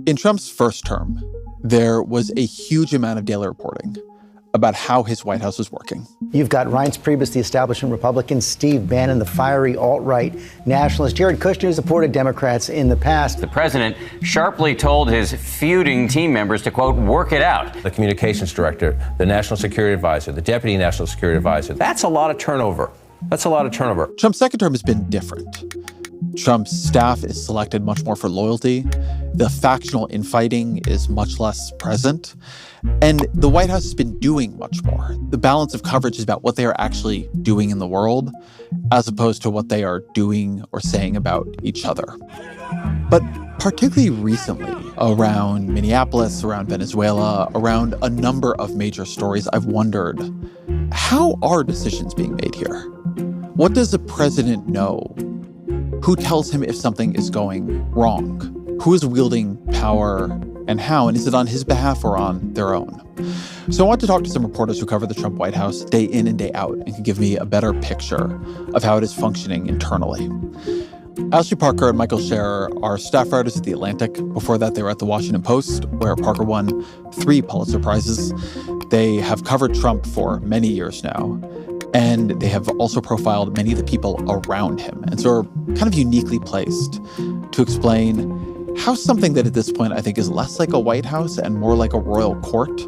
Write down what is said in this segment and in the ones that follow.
In Trump's first term, there was a huge amount of daily reporting about how his White House was working. You've got Reince Priebus, the establishment Republican, Steve Bannon, the fiery alt-right nationalist, Jared Kushner, who supported Democrats in the past. The president sharply told his feuding team members to, quote, work it out. The communications director, the national security advisor, the deputy national security advisor. That's a lot of turnover. Trump's second term has been different. Trump's staff is selected much more for loyalty. The factional infighting is much less present. And the White House has been doing much more. The balance of coverage is about what they are actually doing in the world, as opposed to what they are doing or saying about each other. But particularly recently, around Minneapolis, around Venezuela, around a number of major stories, I've wondered, how are decisions being made here? What does the president know? Who tells him if something is going wrong? Who is wielding power and how? And is it on his behalf or on their own? So I want to talk to some reporters who cover the Trump White House day in and day out and can give me a better picture of how it is functioning internally. Ashley Parker and Michael Scherer are staff writers at The Atlantic. Before that, they were at The Washington Post, where Parker won 3 Pulitzer Prizes. They have covered Trump for many years now. And they have also profiled many of the people around him. And so are kind of uniquely placed to explain how something that at this point I think is less like a White House and more like a royal court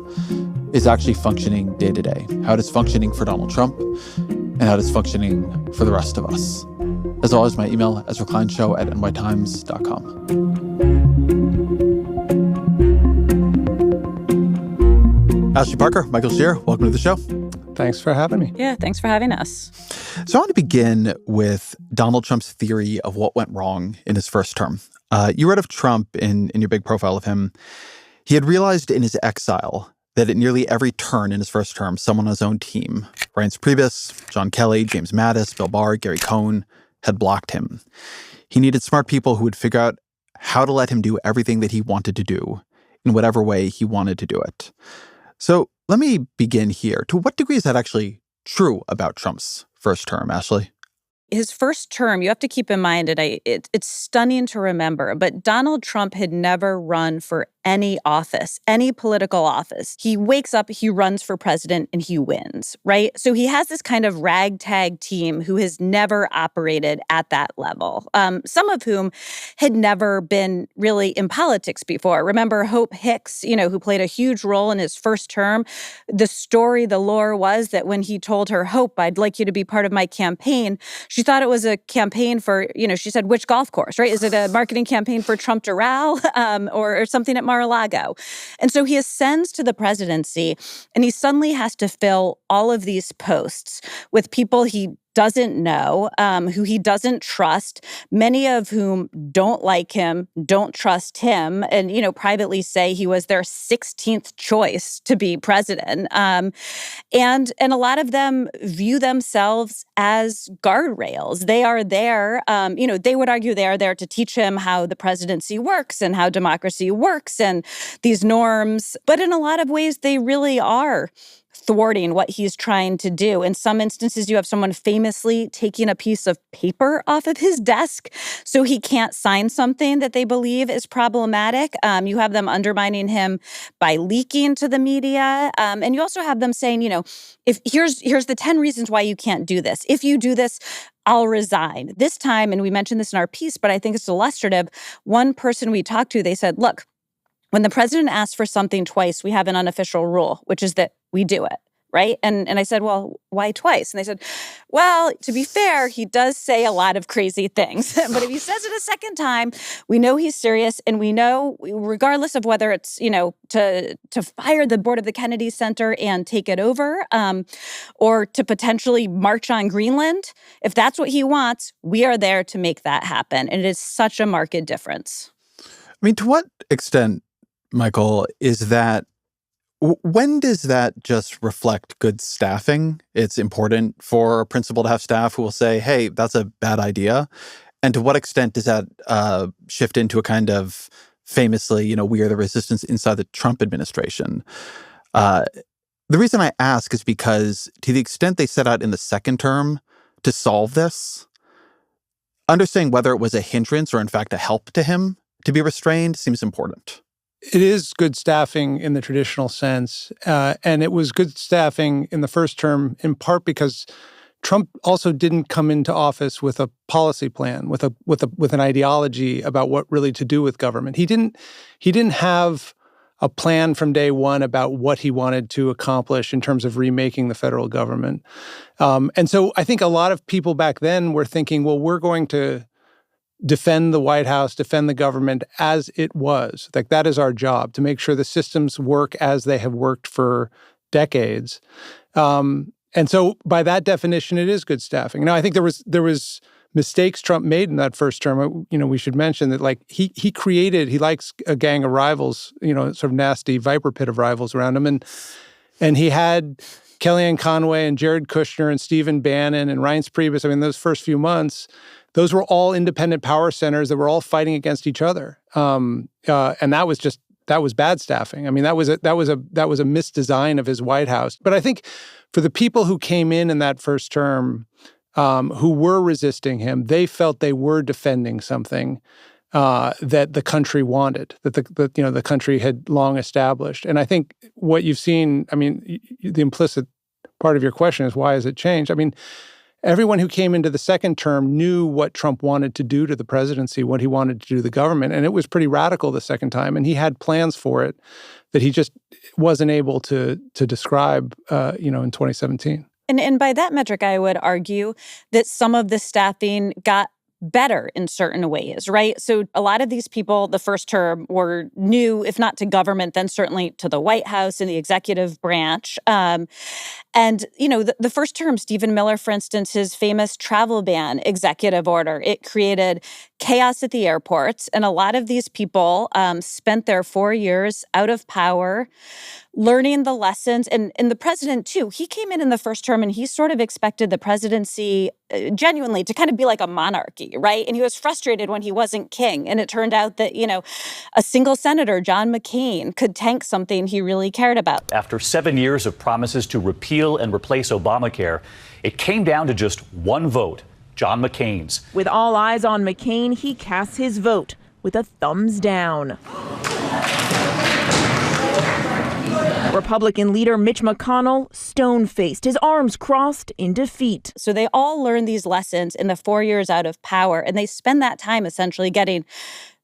is actually functioning day to day. How it is functioning for Donald Trump and how it is functioning for the rest of us. As always, my email, ezrakleinshow@nytimes.com. Ashley Parker, Michael Scherer, welcome to the show. Thanks for having me. Yeah, thanks for having us. So I want to begin with Donald Trump's theory of what went wrong in his first term. You read of Trump in your big profile of him. He had realized in his exile that at nearly every turn in his first term, someone on his own team, Reince Priebus, John Kelly, James Mattis, Bill Barr, Gary Cohn, had blocked him. He needed smart people who would figure out how to let him do everything that he wanted to do in whatever way he wanted to do it. So let me begin here. To what degree is that actually true about Trump's first term, Ashley? His first term, you have to keep in mind, and it's stunning to remember, but Donald Trump had never run for any office, any political office. He wakes up, he runs for president, and he wins, right? So he has this kind of ragtag team who has never operated at that level, some of whom had never been really in politics before. Remember Hope Hicks, who played a huge role in his first term? The lore was that when he told her, Hope, I'd like you to be part of my campaign, she thought it was a campaign for, she said, which golf course, right? Is it a marketing campaign for Trump Doral or something at Mar-a-Lago? And so he ascends to the presidency and he suddenly has to fill all of these posts with people he doesn't know, who he doesn't trust, many of whom don't like him, don't trust him, and, privately say he was their 16th choice to be president. And a lot of them view themselves as guardrails. They are there, they would argue they are there to teach him how the presidency works and how democracy works and these norms. But in a lot of ways, they really are thwarting what he's trying to do. In some instances, you have someone famously taking a piece of paper off of his desk so he can't sign something that they believe is problematic. You have them undermining him by leaking to the media. And you also have them saying, if here's the 10 reasons why you can't do this. If you do this, I'll resign. This time, and we mentioned this in our piece, but I think it's illustrative, one person we talked to, they said, look, when the president asks for something twice, we have an unofficial rule, which is that we do it, right? And I said, well, why twice? And they said, well, to be fair, he does say a lot of crazy things. But if he says it a second time, we know he's serious. And we know, regardless of whether it's, to fire the board of the Kennedy Center and take it over, or to potentially march on Greenland, if that's what he wants, we are there to make that happen. And it is such a marked difference. I mean, to what extent, Michael, is that, when does that just reflect good staffing? It's important for a principal to have staff who will say, hey, that's a bad idea. And to what extent does that shift into a kind of famously, we are the resistance inside the Trump administration? The reason I ask is because to the extent they set out in the second term to solve this, understanding whether it was a hindrance or in fact a help to him to be restrained seems important. It is good staffing in the traditional sense. And it was good staffing in the first term, in part because Trump also didn't come into office with a policy plan, with an ideology about what really to do with government. He didn't have a plan from day one about what he wanted to accomplish in terms of remaking the federal government. And so I think a lot of people back then were thinking, well, we're going to defend the White House, defend the government as it was. Like, that is our job, to make sure the systems work as they have worked for decades. And so by that definition, it is good staffing. Now, I think there was mistakes Trump made in that first term. We should mention that, like, he likes a gang of rivals, sort of nasty viper pit of rivals around him. And he had Kellyanne Conway and Jared Kushner and Stephen Bannon and Reince Priebus. I mean, those first few months, those were all independent power centers that were all fighting against each other. And that was bad staffing. I mean, that was a misdesign of his White House. But I think for the people who came in that first term, who were resisting him, they felt they were defending something that the country wanted, that the country had long established. And I think what you've seen, I mean, the implicit part of your question is, why has it changed? I mean, everyone who came into the second term knew what Trump wanted to do to the presidency, what he wanted to do to the government. And it was pretty radical the second time. And he had plans for it that he just wasn't able to describe, in 2017. And by that metric, I would argue that some of the staffing got better in certain ways, right? So a lot of these people, the first term, were new, if not to government, then certainly to the White House and the executive branch. And, the first term, Stephen Miller, for instance, his famous travel ban executive order, it created chaos at the airports. And a lot of these people spent their 4 years out of power, learning the lessons. And the president, too, he came in the first term and he sort of expected the presidency genuinely to kind of be like a monarchy, right? And he was frustrated when he wasn't king. And it turned out that, a single senator, John McCain, could tank something he really cared about. After 7 years of promises to repeal and replace Obamacare, it came down to just one vote, John McCain's. With all eyes on McCain, he casts his vote with a thumbs down. Republican leader Mitch McConnell, stone-faced, his arms crossed in defeat. So they all learned these lessons in the 4 years out of power, and they spend that time essentially getting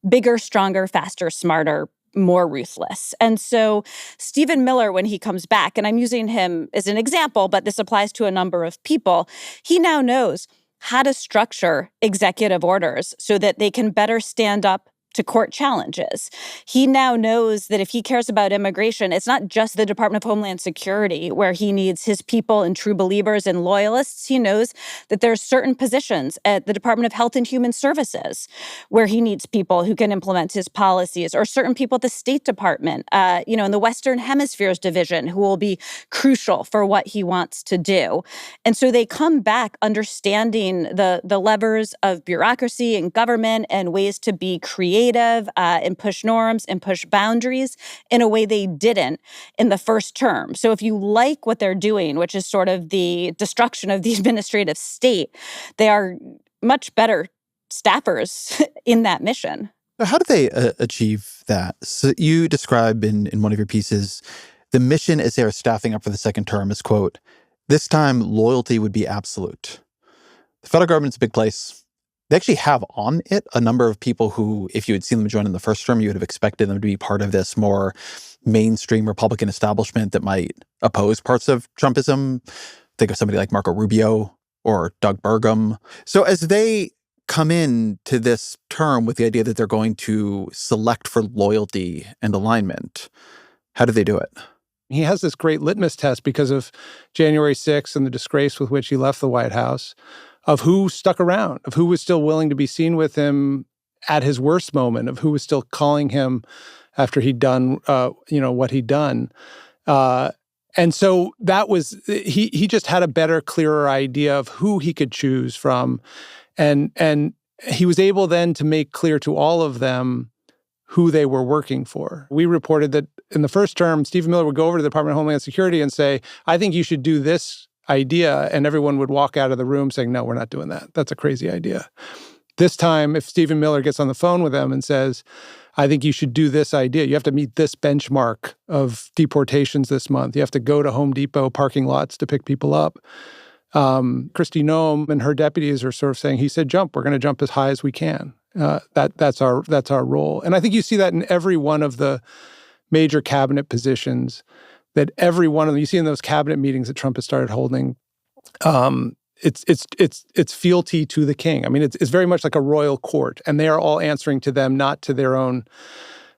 bigger, stronger, faster, smarter, more ruthless. And so Stephen Miller, when he comes back, and I'm using him as an example, but this applies to a number of people, he now knows how to structure executive orders so that they can better stand up to court challenges. He now knows that if he cares about immigration, it's not just the Department of Homeland Security where he needs his people and true believers and loyalists. He knows that there are certain positions at the Department of Health and Human Services where he needs people who can implement his policies, or certain people at the State Department, in the Western Hemisphere's division, who will be crucial for what he wants to do. And so they come back understanding the levers of bureaucracy and government and ways to be creative and push norms and push boundaries in a way they didn't in the first term. So if you like what they're doing, which is sort of the destruction of the administrative state, they are much better staffers in that mission. How do they achieve that? So you describe in one of your pieces, the mission as they are staffing up for the second term is, quote, "This time loyalty would be absolute. The federal government's a big place. They actually have on it a number of people who, if you had seen them join in the first term, you would have expected them to be part of this more mainstream Republican establishment that might oppose parts of Trumpism. Think of somebody like Marco Rubio or Doug Burgum. So as they come in to this term with the idea that they're going to select for loyalty and alignment, how do they do it? He has this great litmus test because of January 6th and the disgrace with which he left the White House, of who stuck around, of who was still willing to be seen with him at his worst moment, of who was still calling him after he'd done, what he'd done. And so that was, he just had a better, clearer idea of who he could choose from. And he was able then to make clear to all of them who they were working for. We reported that in the first term, Stephen Miller would go over to the Department of Homeland Security and say, I think you should do this idea, and everyone would walk out of the room saying, no, we're not doing that. That's a crazy idea. This time, if Stephen Miller gets on the phone with them and says, I think you should do this idea. You have to meet this benchmark of deportations this month. You have to go to Home Depot parking lots to pick people up. Kristi Noem and her deputies are sort of saying, he said, jump. We're going to jump as high as we can. That's our role. And I think you see that in every one of the major cabinet positions, that every one of them, you see in those cabinet meetings that Trump has started holding, it's fealty to the king. I mean, it's very much like a royal court, and they are all answering to them, not to their own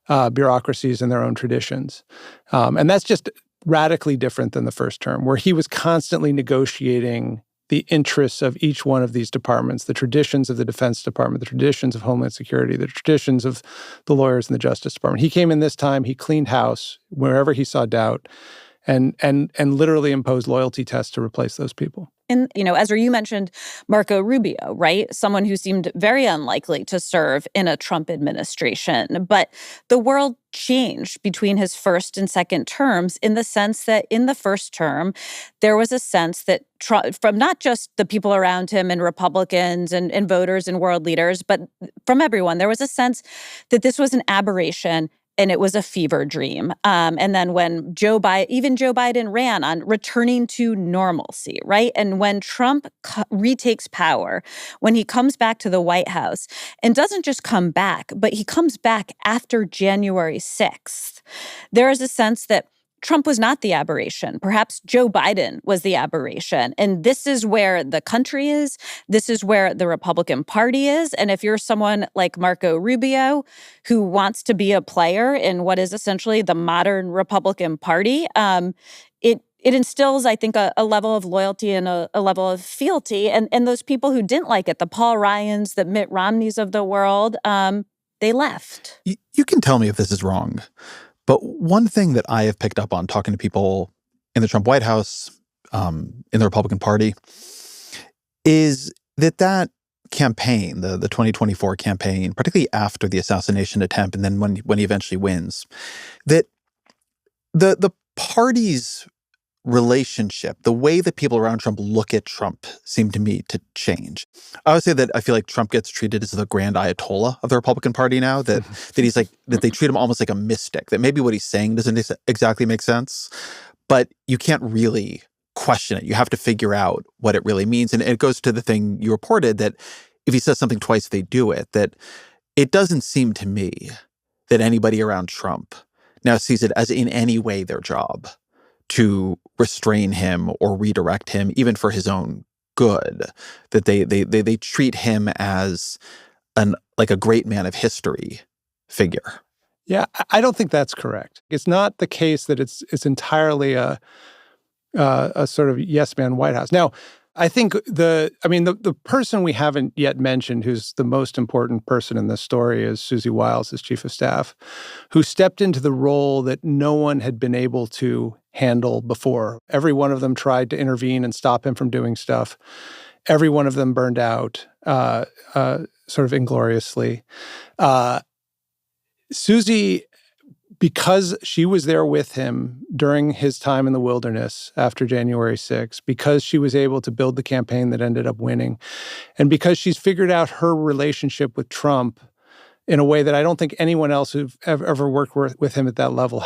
bureaucracies and their own traditions. And that's just radically different than the first term, where he was constantly negotiating the interests of each one of these departments, the traditions of the Defense Department, the traditions of Homeland Security, the traditions of the lawyers in the Justice Department. He came in this time, he cleaned house wherever he saw doubt, and literally imposed loyalty tests to replace those people. And, Ezra, you mentioned Marco Rubio, right? Someone who seemed very unlikely to serve in a Trump administration. But the world changed between his first and second terms in the sense that in the first term, there was a sense that Trump, from not just the people around him and Republicans and voters and world leaders, but from everyone, there was a sense that this was an aberration and it was a fever dream. And then when even Joe Biden ran on returning to normalcy, right? And when Trump retakes power, when he comes back to the White House, and doesn't just come back, but he comes back after January 6th, there is a sense that Trump was not the aberration. Perhaps Joe Biden was the aberration. And this is where the country is. This is where the Republican Party is. And if you're someone like Marco Rubio, who wants to be a player in what is essentially the modern Republican Party, it instills, I think, a level of loyalty and a level of fealty. And those people who didn't like it, the Paul Ryans, the Mitt Romneys of the world, they left. You can tell me if this is wrong. But one thing that I have picked up on talking to people in the Trump White House, in the Republican Party, is that campaign, the 2024 campaign, particularly after the assassination attempt and then when he eventually wins, that the party's relationship, the way that people around Trump look at Trump seemed to me to change. I would say that I feel like Trump gets treated as the grand Ayatollah of the Republican Party now, that he's like, that they treat him almost like a mystic, that maybe what he's saying doesn't exactly make sense, but you can't really question it. You have to figure out what it really means. And it goes to the thing you reported, that if he says something twice, they do it, that it doesn't seem to me that anybody around Trump now sees it as in any way their job to restrain him or redirect him, even for his own good, that they treat him as a great man of history figure. Yeah, I don't think that's correct. It's not the case that it's entirely a sort of yes man White House. Now, I think the person we haven't yet mentioned, who's the most important person in this story, is Susie Wiles, his chief of staff, who stepped into the role that no one had been able to handle before. Every one of them tried to intervene and stop him from doing stuff. Every one of them burned out, sort of ingloriously. Susie, because she was there with him during his time in the wilderness after January 6th, because she was able to build the campaign that ended up winning, and because she's figured out her relationship with Trump in a way that I don't think anyone else who've ever worked with him at that level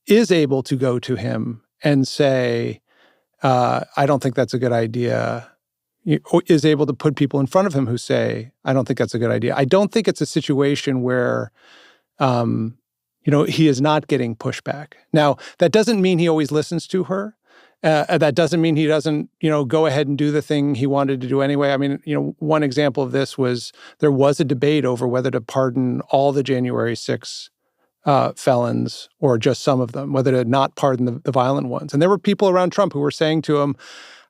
is able to go to him and say, I don't think that's a good idea, is able to put people in front of him who say, I don't think that's a good idea. I don't think it's a situation where he is not getting pushback. Now, that doesn't mean he always listens to her. That doesn't mean he doesn't, go ahead and do the thing he wanted to do anyway. I mean, one example of this was there was a debate over whether to pardon all the January 6th felons or just some of them, whether to not pardon the violent ones. And there were people around Trump who were saying to him,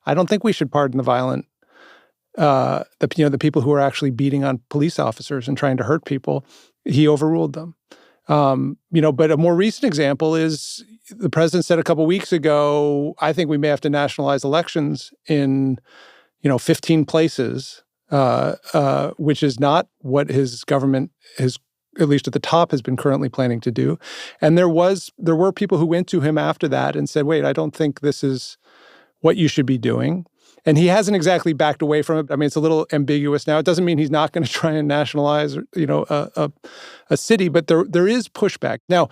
I don't think we should pardon the violent, the people who are actually beating on police officers and trying to hurt people. He overruled them. But a more recent example is the president said a couple weeks ago, I think we may have to nationalize elections in, 15 places, which is not what his government has, at least at the top, has been currently planning to do. And there were people who went to him after that and said, wait, I don't think this is what you should be doing. And he hasn't exactly backed away from it. I mean, it's a little ambiguous now. It doesn't mean he's not going to try and nationalize, a city, but there is pushback. Now,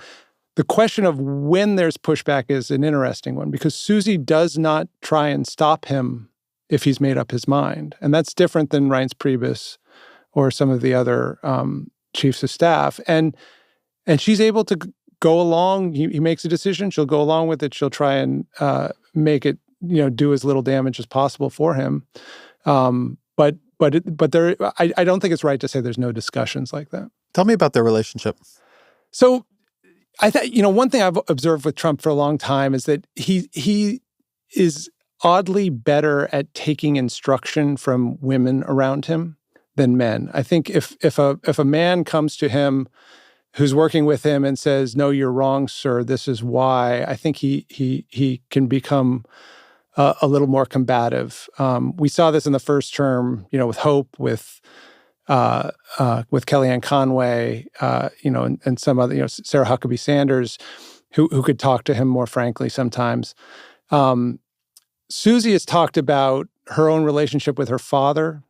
the question of when there's pushback is an interesting one because Susie does not try and stop him if he's made up his mind. And that's different than Reince Priebus or some of the other chiefs of staff. And she's able to go along. He makes a decision. She'll go along with it. She'll try and make it, do as little damage as possible for him. But there, I don't think it's right to say there's no discussions like that. Tell me about their relationship. So I thought, one thing I've observed with Trump for a long time is that he is oddly better at taking instruction from women around him than men. I think if a man comes to him who's working with him and says, "No, you're wrong, sir. This is why," I think he can become a little more combative. We saw this in the first term, with Hope, with Kellyanne Conway, and some other, Sarah Huckabee Sanders, who could talk to him more frankly sometimes. Susie has talked about her own relationship with her father,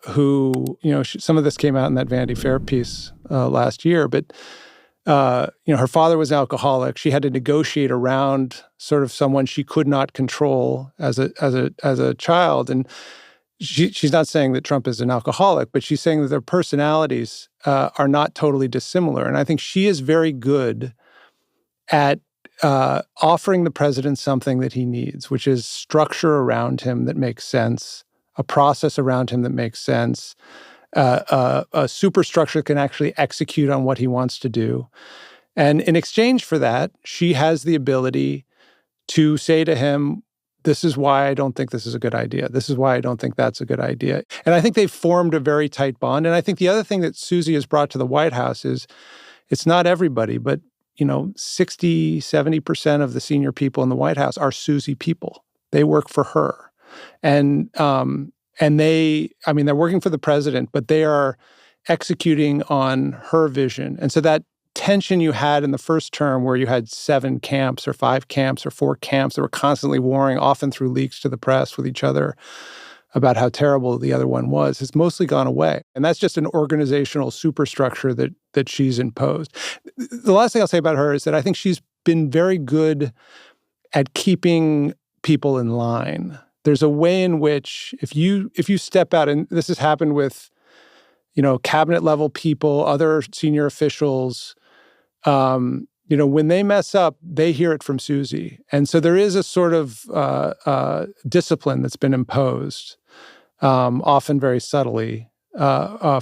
who, some of this came out in that Vanity Fair piece last year, but her father was an alcoholic. She had to negotiate around sort of someone she could not control as a child, and she's not saying that Trump is an alcoholic, but she's saying that their personalities are not totally dissimilar. And I think she is very good at offering the president something that he needs, which is structure around him that makes sense, a process around him that makes sense, a superstructure that can actually execute on what he wants to do. And in exchange for that, she has the ability to say to him, "This is why I don't think this is a good idea. This is why I don't think that's a good idea." And I think they've formed a very tight bond. And I think the other thing that Susie has brought to the White House is it's not everybody, but 60, 70% of the senior people in the White House are Susie people. They work for her. And they're working for the president, but they are executing on her vision. And so that tension you had in the first term where you had 7 camps or 5 camps or 4 camps that were constantly warring, often through leaks to the press with each other about how terrible the other one was, has mostly gone away. And that's just an organizational superstructure that she's imposed. The last thing I'll say about her is that I think she's been very good at keeping people in line. There's a way in which if you step out, and this has happened with, cabinet level people, other senior officials, when they mess up, they hear it from Susie. And so there is a sort of discipline that's been imposed, often very subtly,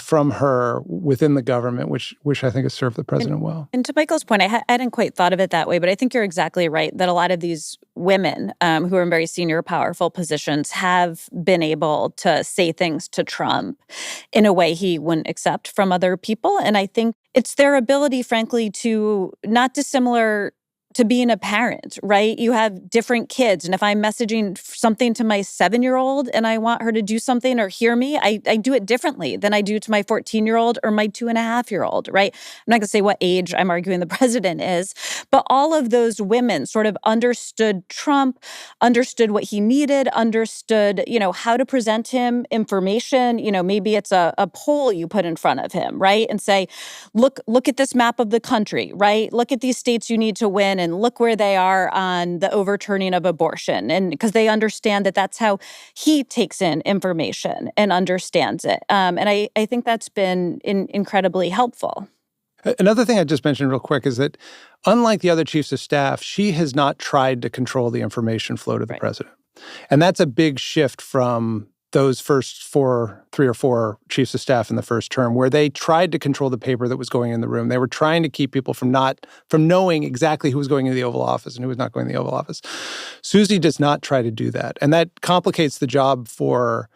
from her within the government, which I think has served the president well. And to Michael's point, I hadn't quite thought of it that way, but I think you're exactly right that a lot of these women who are in very senior, powerful positions have been able to say things to Trump in a way he wouldn't accept from other people. And I think it's their ability, frankly, to not dissimilar to being a parent, right? You have different kids. And if I'm messaging something to my 7-year-old and I want her to do something or hear me, I do it differently than I do to my 14-year-old or my 2.5-year-old, right? I'm not going to say what age I'm arguing the president is, but all of those women sort of understood Trump, understood what he needed, understood, how to present him information. Maybe it's a poll you put in front of him, right? And say, look at this map of the country, right? Look at these states you need to win. And look where they are on the overturning of abortion. And because they understand that that's how he takes in information and understands it. And I think that's been incredibly helpful. Another thing I just mentioned real quick is that unlike the other chiefs of staff, she has not tried to control the information flow to the president. And that's a big shift from those first 3 or 4 chiefs of staff in the first term, where they tried to control the paper that was going in the room. They were trying to keep people from knowing exactly who was going into the Oval Office and who was not going to the Oval Office. Susie does not try to do that. And that complicates the job for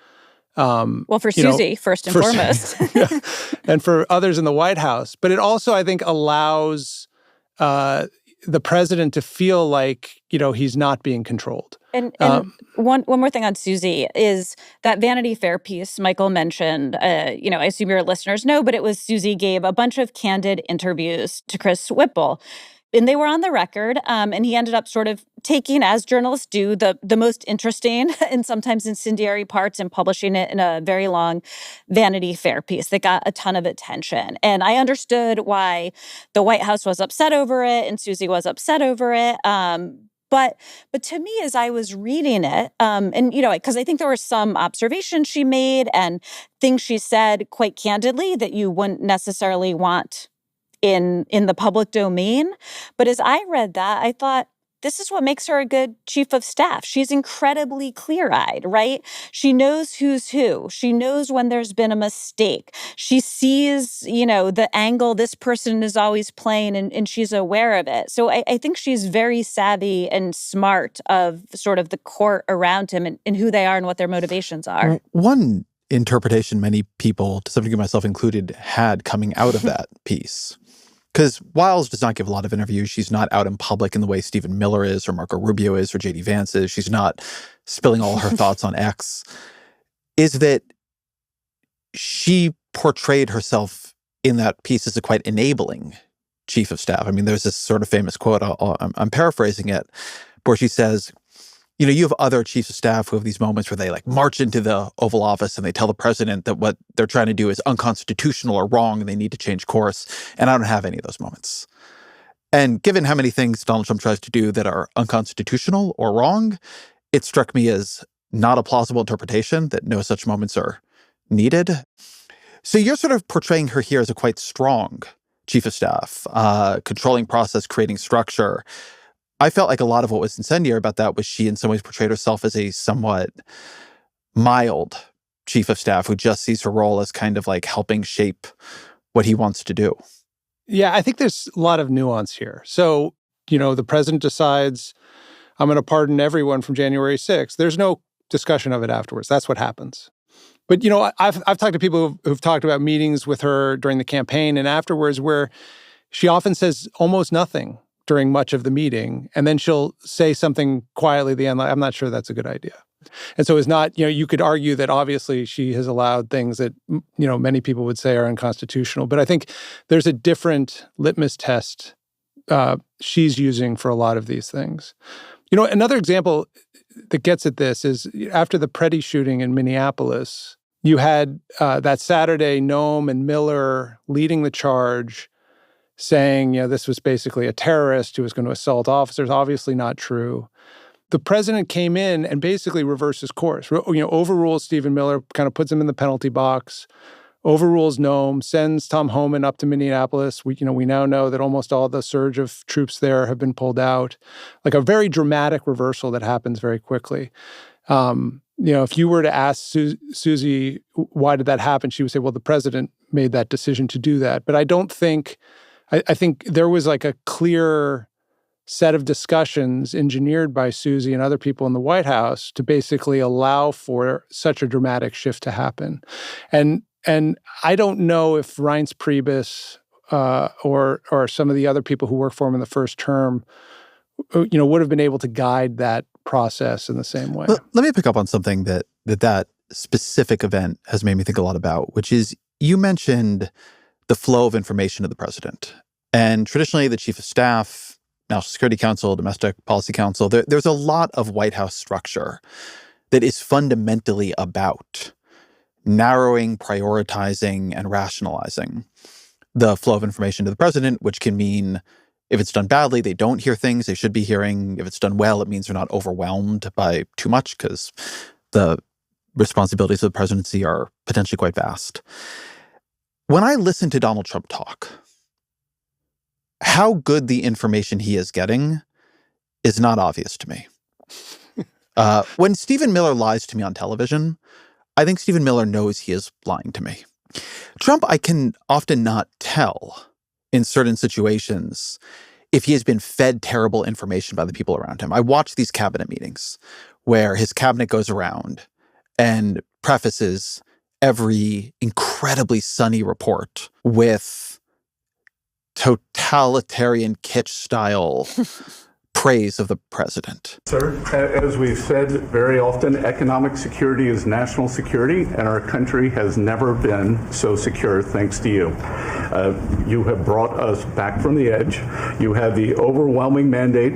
Susie, first and foremost. Yeah, and for others in the White House. But it also, I think, allows the president to feel like, he's not being controlled. And one more thing on Susie is that Vanity Fair piece Michael mentioned, I assume your listeners know, but it was Susie gave a bunch of candid interviews to Chris Whipple. and they were on the record, and he ended up sort of taking, as journalists do, the most interesting and sometimes incendiary parts and publishing it in a very long Vanity Fair piece that got a ton of attention. And I understood why the White House was upset over it and Susie was upset over it. But to me, as I was reading it, and, because I think there were some observations she made and things she said quite candidly that you wouldn't necessarily want in the public domain. But as I read that, I thought, this is what makes her a good chief of staff. She's incredibly clear-eyed, right? She knows who's who. She knows when there's been a mistake. She sees, the angle this person is always playing, and she's aware of it. So I think she's very savvy and smart of sort of the court around him and who they are and what their motivations are. One interpretation many people, to some degree myself included, had coming out of that piece, because Wiles does not give a lot of interviews. She's not out in public in the way Stephen Miller is or Marco Rubio is or J.D. Vance is. She's not spilling all her thoughts on X. Is that she portrayed herself in that piece as a quite enabling chief of staff. I mean, there's this sort of famous quote, I'm paraphrasing it, where she says, you have other chiefs of staff who have these moments where they march into the Oval Office and they tell the president that what they're trying to do is unconstitutional or wrong and they need to change course. And I don't have any of those moments. And given how many things Donald Trump tries to do that are unconstitutional or wrong, it struck me as not a plausible interpretation that no such moments are needed. So you're sort of portraying her here as a quite strong chief of staff, controlling process, creating structure. I felt like a lot of what was incendiary about that was she in some ways portrayed herself as a somewhat mild chief of staff who just sees her role as kind of helping shape what he wants to do. Yeah, I think there's a lot of nuance here. So, the president decides, I'm going to pardon everyone from January 6th. There's no discussion of it afterwards. That's what happens. But, I've talked to people who've talked about meetings with her during the campaign and afterwards where she often says almost nothing during much of the meeting, and then she'll say something quietly at the end, I'm not sure that's a good idea. And so it's not, you could argue that obviously she has allowed things that, many people would say are unconstitutional. But I think there's a different litmus test she's using for a lot of these things. Another example that gets at this is after the Preddy shooting in Minneapolis, you had that Saturday, Noem and Miller leading the charge, saying, this was basically a terrorist who was going to assault officers. Obviously not true. The president came in and basically reverses course, overrules Stephen Miller, kind of puts him in the penalty box, overrules Noem, sends Tom Homan up to Minneapolis. We now know that almost all the surge of troops there have been pulled out. A very dramatic reversal that happens very quickly. If you were to ask Susie, why did that happen? She would say, well, the president made that decision to do that. But I don't think... I think there was a clear set of discussions engineered by Susie and other people in the White House to basically allow for such a dramatic shift to happen. And I don't know if Reince Priebus or some of the other people who worked for him in the first term, would have been able to guide that process in the same way. Let me pick up on something that specific event has made me think a lot about, which is you mentioned the flow of information to the president. And traditionally, the chief of staff, National Security Council, Domestic Policy Council, there's a lot of White House structure that is fundamentally about narrowing, prioritizing, and rationalizing the flow of information to the president, which can mean if it's done badly, they don't hear things they should be hearing. If it's done well, it means they're not overwhelmed by too much because the responsibilities of the presidency are potentially quite vast. When I listen to Donald Trump talk, how good the information he is getting is not obvious to me. When Stephen Miller lies to me on television, I think Stephen Miller knows he is lying to me. Trump, I can often not tell in certain situations if he has been fed terrible information by the people around him. I watch these cabinet meetings where his cabinet goes around and prefaces every incredibly sunny report with totalitarian kitsch style praise of the president. Sir, as we've said very often, economic security is national security, and our country has never been so secure thanks to you. You have brought us back from the edge. You have the overwhelming mandate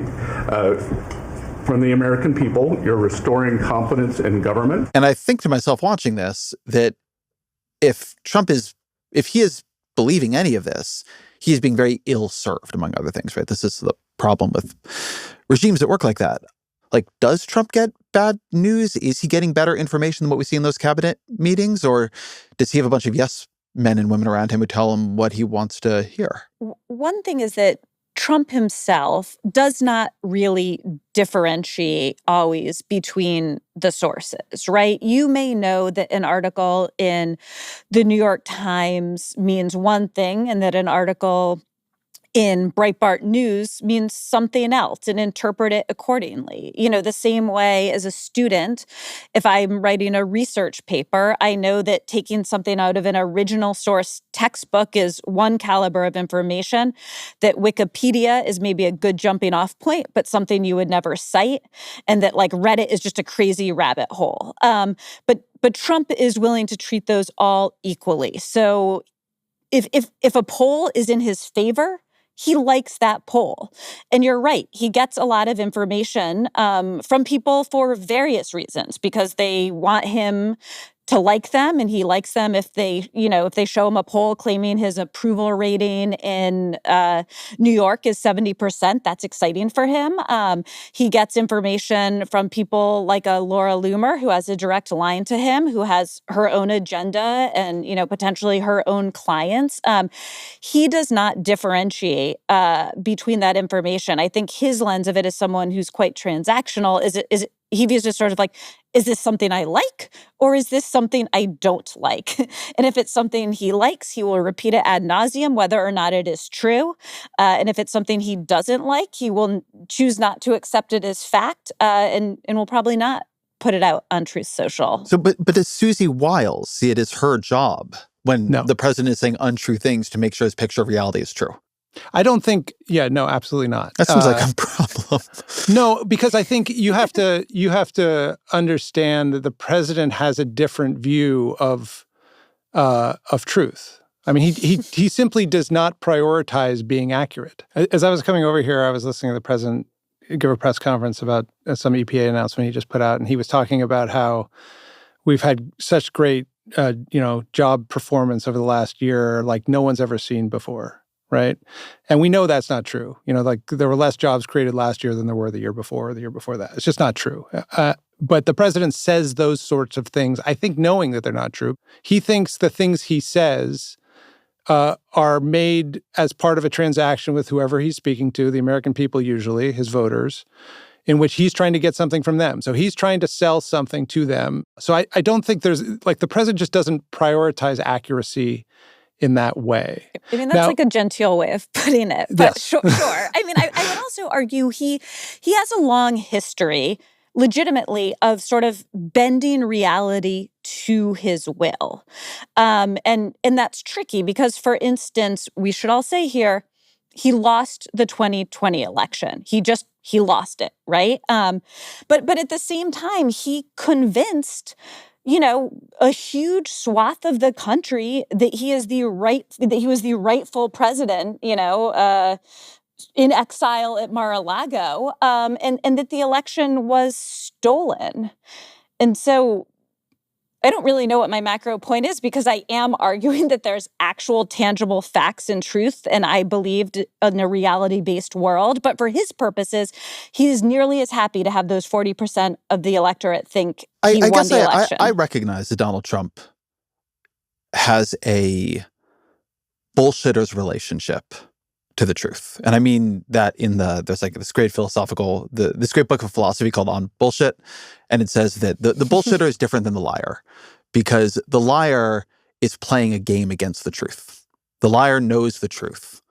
from the American people. You're restoring confidence in government. And I think to myself watching this that if he is believing any of this, he is being very ill-served, among other things, right? This is the problem with regimes that work like that. Like, does Trump get bad news? Is he getting better information than what we see in those cabinet meetings? Or does he have a bunch of yes men and women around him who tell him what he wants to hear? One thing is that Trump himself does not really differentiate always between the sources, right? You may know that an article in the New York Times means one thing and that an article in Breitbart News means something else, and interpret it accordingly. You know, the same way as a student, if I'm writing a research paper, I know that taking something out of an original source textbook is one caliber of information, that Wikipedia is maybe a good jumping off point, but something you would never cite, and that like Reddit is just a crazy rabbit hole. But Trump is willing to treat those all equally. So if a poll is in his favor, he likes that poll. And you're right, he gets a lot of information from people for various reasons, because they want him to like them, and he likes them if they show him a poll claiming his approval rating in New York is 70%. That's exciting for him. He gets information from people like a Laura Loomer, who has a direct line to him, who has her own agenda and potentially her own clients. He does not differentiate between that information. I think his lens of it as someone who's quite transactional he views it sort of like, is this something I like, or is this something I don't like? And if it's something he likes, he will repeat it ad nauseum, whether or not it is true. And if it's something he doesn't like, he will choose not to accept it as fact, and will probably not put it out on Truth Social. So, but does Susie Wiles see it as her job when the president is saying untrue things to make sure his picture of reality is true? I don't think, no, absolutely not. That seems like a problem. No, because I think you have to understand that the president has a different view of truth. I mean, he simply does not prioritize being accurate. As I was coming over here, I was listening to the president give a press conference about some EPA announcement he just put out, and he was talking about how we've had such great, job performance over the last year, like no one's ever seen before. Right. And we know that's not true. Like there were less jobs created last year than there were the year before or the year before that. It's just not true. But the president says those sorts of things, I think, knowing that they're not true. He thinks the things he says are made as part of a transaction with whoever he's speaking to, the American people usually, his voters, in which he's trying to get something from them. So he's trying to sell something to them. So I don't think there's, like, the president just doesn't prioritize accuracy in that way. I mean, that's like a genteel way of putting it, but yes. Sure. I mean, I would also argue he has a long history, legitimately, of sort of bending reality to his will. And that's tricky because, for instance, we should all say here, he lost the 2020 election. He lost it, right? But at the same time, he convinced a huge swath of the country that he was the rightful president, in exile at Mar-a-Lago, and that the election was stolen. And so I don't really know what my macro point is, because I am arguing that there's actual tangible facts and truth, and I believed in a reality-based world. But for his purposes, he is nearly as happy to have those 40% of the electorate think he won the election. I recognize that Donald Trump has a bullshitter's relationship to the truth. And I mean that there's like this great this great book of philosophy called On Bullshit. And it says that the bullshitter is different than the liar, because the liar is playing a game against the truth. The liar knows the truth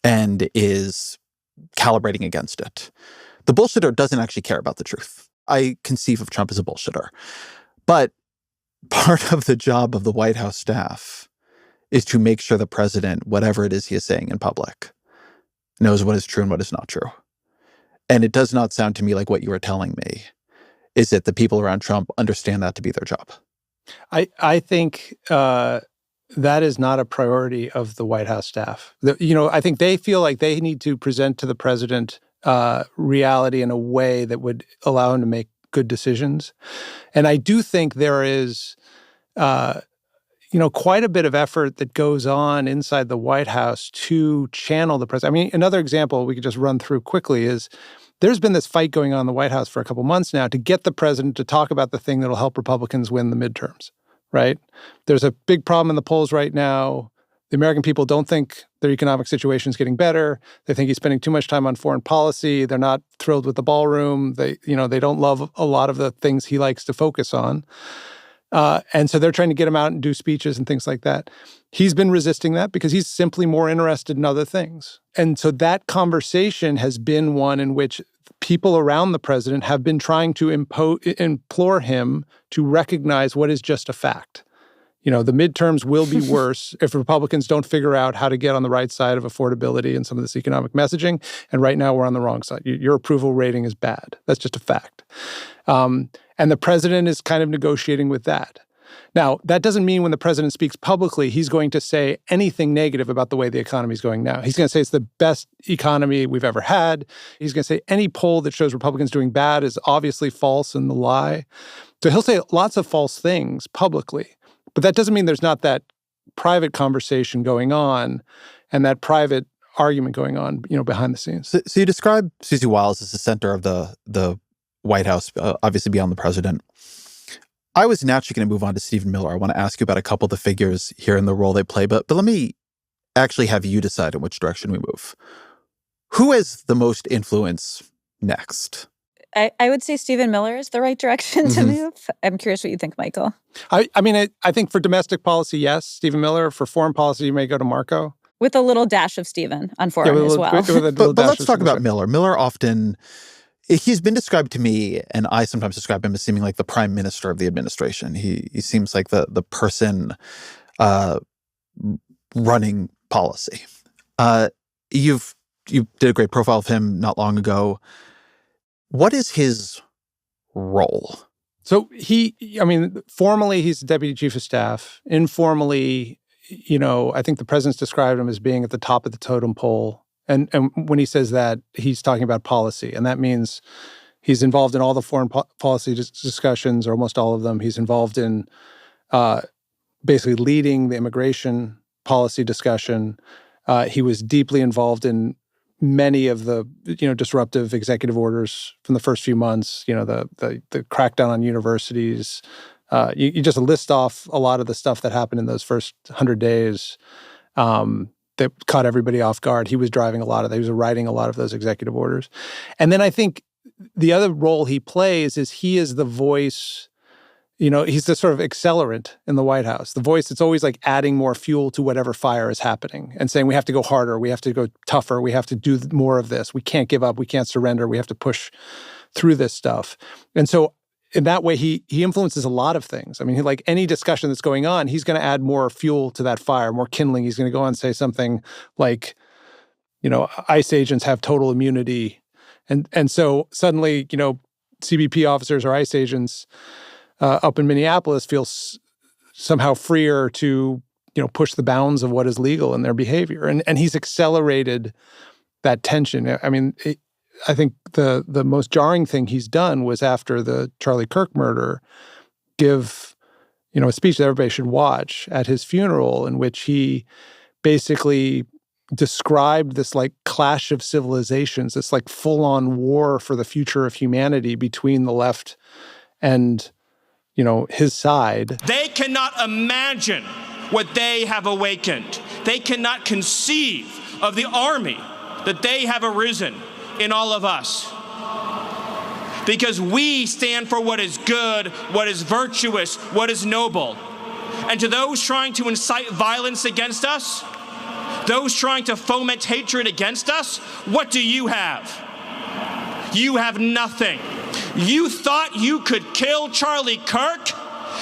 and is calibrating against it. The bullshitter doesn't actually care about the truth. I conceive of Trump as a bullshitter. But part of the job of the White House staff is to make sure the president, whatever it is he is saying in public, knows what is true and what is not true. And it does not sound to me like what you were telling me is that the people around Trump understand that to be their job. I think that is not a priority of the White House staff. I think they feel like they need to present to the president reality in a way that would allow him to make good decisions. And I do think there is, quite a bit of effort that goes on inside the White House to channel the president. I mean, another example we could just run through quickly is there's been this fight going on in the White House for a couple months now to get the president to talk about the thing that'll help Republicans win the midterms, right? There's a big problem in the polls right now. The American people don't think their economic situation is getting better. They think he's spending too much time on foreign policy. They're not thrilled with the ballroom. They don't love a lot of the things he likes to focus on. And so they're trying to get him out and do speeches and things like that. He's been resisting that because he's simply more interested in other things. And so that conversation has been one in which people around the president have been trying to implore him to recognize what is just a fact. The midterms will be worse if Republicans don't figure out how to get on the right side of affordability and some of this economic messaging. And right now we're on the wrong side. Your approval rating is bad. That's just a fact. And the president is kind of negotiating with that. Now, that doesn't mean when the president speaks publicly, he's going to say anything negative about the way the economy is going now. He's going to say it's the best economy we've ever had. He's going to say any poll that shows Republicans doing bad is obviously false and the lie. So he'll say lots of false things publicly. But that doesn't mean there's not that private conversation going on and that private argument going on, behind the scenes. So you describe Susie Wiles as the center of the White House, obviously beyond the president. I was naturally going to move on to Stephen Miller. I want to ask you about a couple of the figures here and the role they play, but let me actually have you decide in which direction we move. Who has the most influence next? I would say Stephen Miller is the right direction to move. I'm curious what you think, Michael. I think for domestic policy, yes, Stephen Miller. For foreign policy, you may go to Marco. With a little dash of Stephen on foreign as well. But let's talk about Miller. Miller often, he's been described to me, and I sometimes describe him as seeming like the prime minister of the administration. He seems like the person running policy. You did a great profile of him not long ago. What is his role? So formally, he's the deputy chief of staff. Informally, I think the president's described him as being at the top of the totem pole. And when he says that, he's talking about policy. And that means he's involved in all the foreign policy discussions, or almost all of them. He's involved in basically leading the immigration policy discussion. He was deeply involved in many of the, disruptive executive orders from the first few months, the crackdown on universities. You just list off a lot of the stuff that happened in those first 100 days that caught everybody off guard. He was driving a lot of that. He was writing a lot of those executive orders. And then I think the other role he plays is he is the voice, he's the sort of accelerant in the White House, the voice that's always like adding more fuel to whatever fire is happening and saying we have to go harder, we have to go tougher, we have to do more of this, we can't give up, we can't surrender, we have to push through this stuff. And so in that way, he influences a lot of things. I mean, like any discussion that's going on, he's going to add more fuel to that fire, more kindling. He's going to go on and say something like, ICE agents have total immunity. And so suddenly, CBP officers or ICE agents up in Minneapolis feel somehow freer to, push the bounds of what is legal in their behavior. And he's accelerated that tension. I mean, I think the most jarring thing he's done was after the Charlie Kirk murder, give, a speech that everybody should watch at his funeral, in which he basically described this like clash of civilizations, this like full-on war for the future of humanity between the left and, his side. They cannot imagine what they have awakened. They cannot conceive of the army that they have arisen in all of us. Because we stand for what is good, what is virtuous, what is noble. And to those trying to incite violence against us, those trying to foment hatred against us, what do you have? You have nothing. You thought you could kill Charlie Kirk?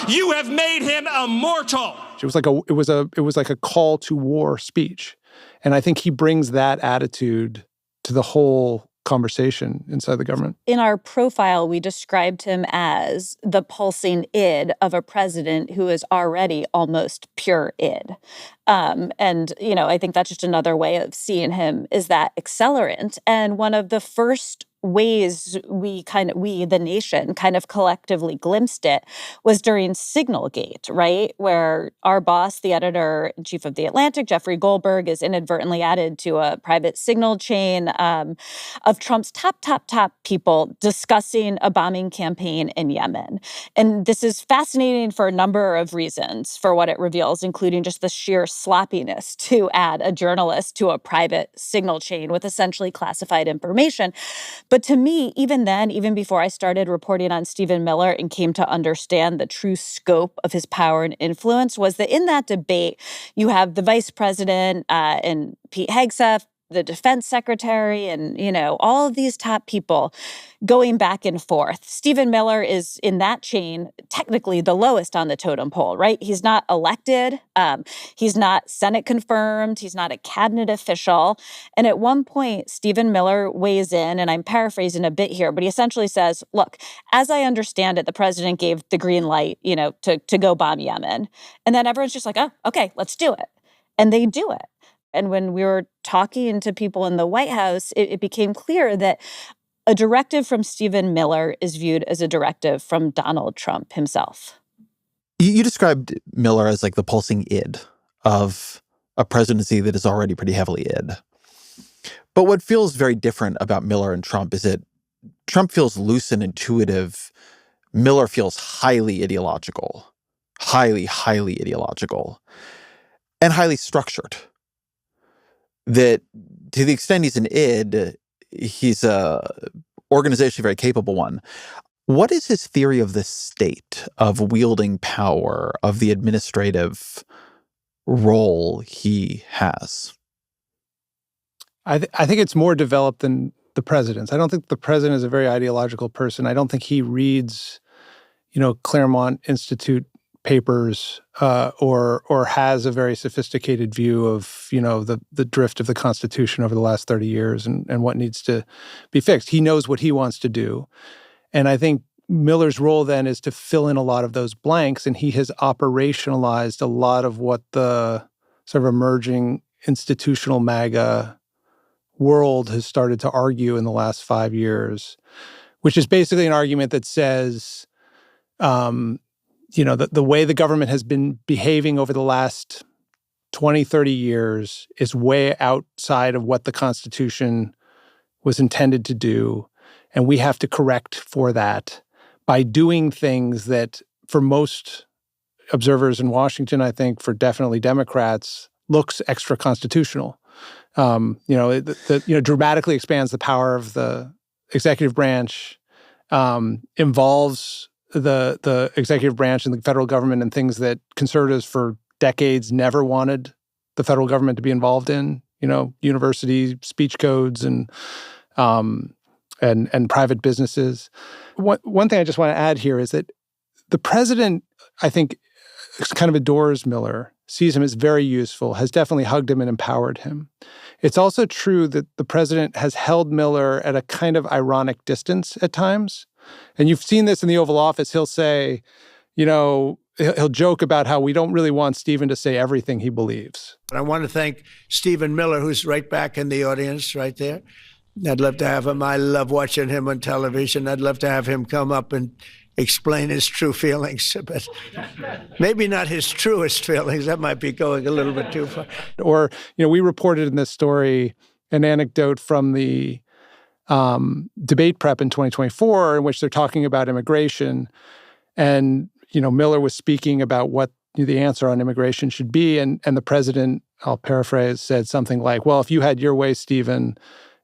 You have made him immortal. It was like a call to war speech. And I think he brings that attitude to the whole conversation inside the government. In our profile, we described him as the pulsing id of a president who is already almost pure id. And, I think that's just another way of seeing him is that accelerant. And one of the first ways we, the nation, kind of collectively glimpsed it was during Signalgate, right? Where our boss, the editor-in-chief of The Atlantic, Jeffrey Goldberg, is inadvertently added to a private signal chain of Trump's top people discussing a bombing campaign in Yemen. And this is fascinating for a number of reasons for what it reveals, including just the sheer sloppiness to add a journalist to a private signal chain with essentially classified information. But to me, even then, even before I started reporting on Stephen Miller and came to understand the true scope of his power and influence, was that in that debate, you have the vice president and Pete Hegseth, the defense secretary, and, all of these top people going back and forth. Stephen Miller is in that chain technically the lowest on the totem pole, right? He's not elected. He's not Senate confirmed. He's not a cabinet official. And at one point, Stephen Miller weighs in, and I'm paraphrasing a bit here, but he essentially says, look, as I understand it, the president gave the green light, to go bomb Yemen. And then everyone's just like, oh, okay, let's do it. And they do it. And when we were talking to people in the White House, it became clear that a directive from Stephen Miller is viewed as a directive from Donald Trump himself. You described Miller as like the pulsing id of a presidency that is already pretty heavily id. But what feels very different about Miller and Trump is that Trump feels loose and intuitive. Miller feels highly ideological, highly ideological, and highly structured. That to the extent he's an id, he's a organizationally very capable one. What is his theory of the state, of wielding power, of the administrative role he has? I think it's more developed than the president's. I don't think the president is a very ideological person. I don't think he reads, Claremont Institute papers or has a very sophisticated view of, the drift of the Constitution over the last 30 years and what needs to be fixed. He knows what he wants to do. And I think Miller's role then is to fill in a lot of those blanks, and he has operationalized a lot of what the sort of emerging institutional MAGA world has started to argue in the last 5 years, which is basically an argument that says, the way the government has been behaving over the last 20, 30 years is way outside of what the Constitution was intended to do. And we have to correct for that by doing things that, for most observers in Washington, I think, for definitely Democrats, looks extra constitutional. Dramatically expands the power of the executive branch, involves the executive branch and the federal government in things that conservatives for decades never wanted the federal government to be involved in, university speech codes and private businesses. One thing I just want to add here is that the president, I think, kind of adores Miller, sees him as very useful, has definitely hugged him and empowered him. It's also true that the president has held Miller at a kind of ironic distance at times. And you've seen this in the Oval Office. He'll say, he'll joke about how we don't really want Stephen to say everything he believes. I want to thank Stephen Miller, who's right back in the audience right there. I'd love to have him. I love watching him on television. I'd love to have him come up and explain his true feelings, but maybe not his truest feelings. That might be going a little bit too far. Or, we reported in this story an anecdote from the debate prep in 2024 in which they're talking about immigration. And, Miller was speaking about what the answer on immigration should be. And the president, I'll paraphrase, said something like, well, if you had your way, Stephen,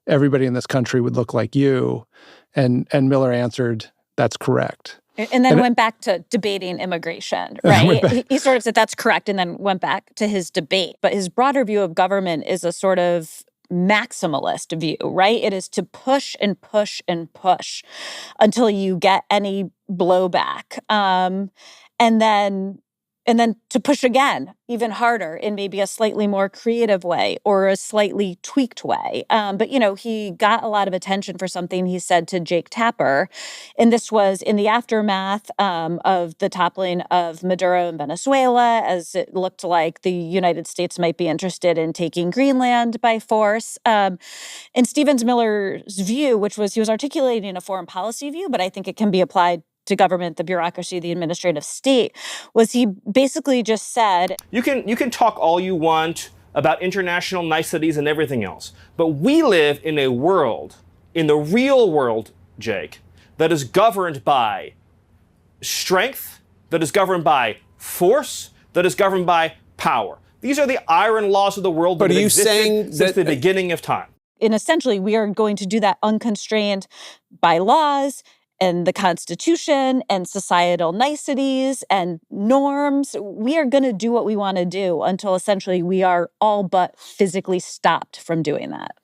everybody in this country would look like you. And Miller answered, that's correct. And then went back to debating immigration, right? He sort of said that's correct and then went back to his debate. But his broader view of government is a sort of maximalist view, right? It is to push and push and push until you get any blowback. And then and then to push again even harder in maybe a slightly more creative way or a slightly tweaked way. But, he got a lot of attention for something he said to Jake Tapper. And this was in the aftermath of the toppling of Maduro in Venezuela, as it looked like the United States might be interested in taking Greenland by force. And Stephen Miller's view, which was he was articulating a foreign policy view, but I think it can be applied to government, the bureaucracy, the administrative state, was he basically just said, You can talk all you want about international niceties and everything else, but we live in a world, in the real world, Jake, that is governed by strength, that is governed by force, that is governed by power. These are the iron laws of the world that have existed since the beginning of time. And essentially, we are going to do that unconstrained by laws and the Constitution and societal niceties and norms. We are going to do what we want to do until essentially we are all but physically stopped from doing that.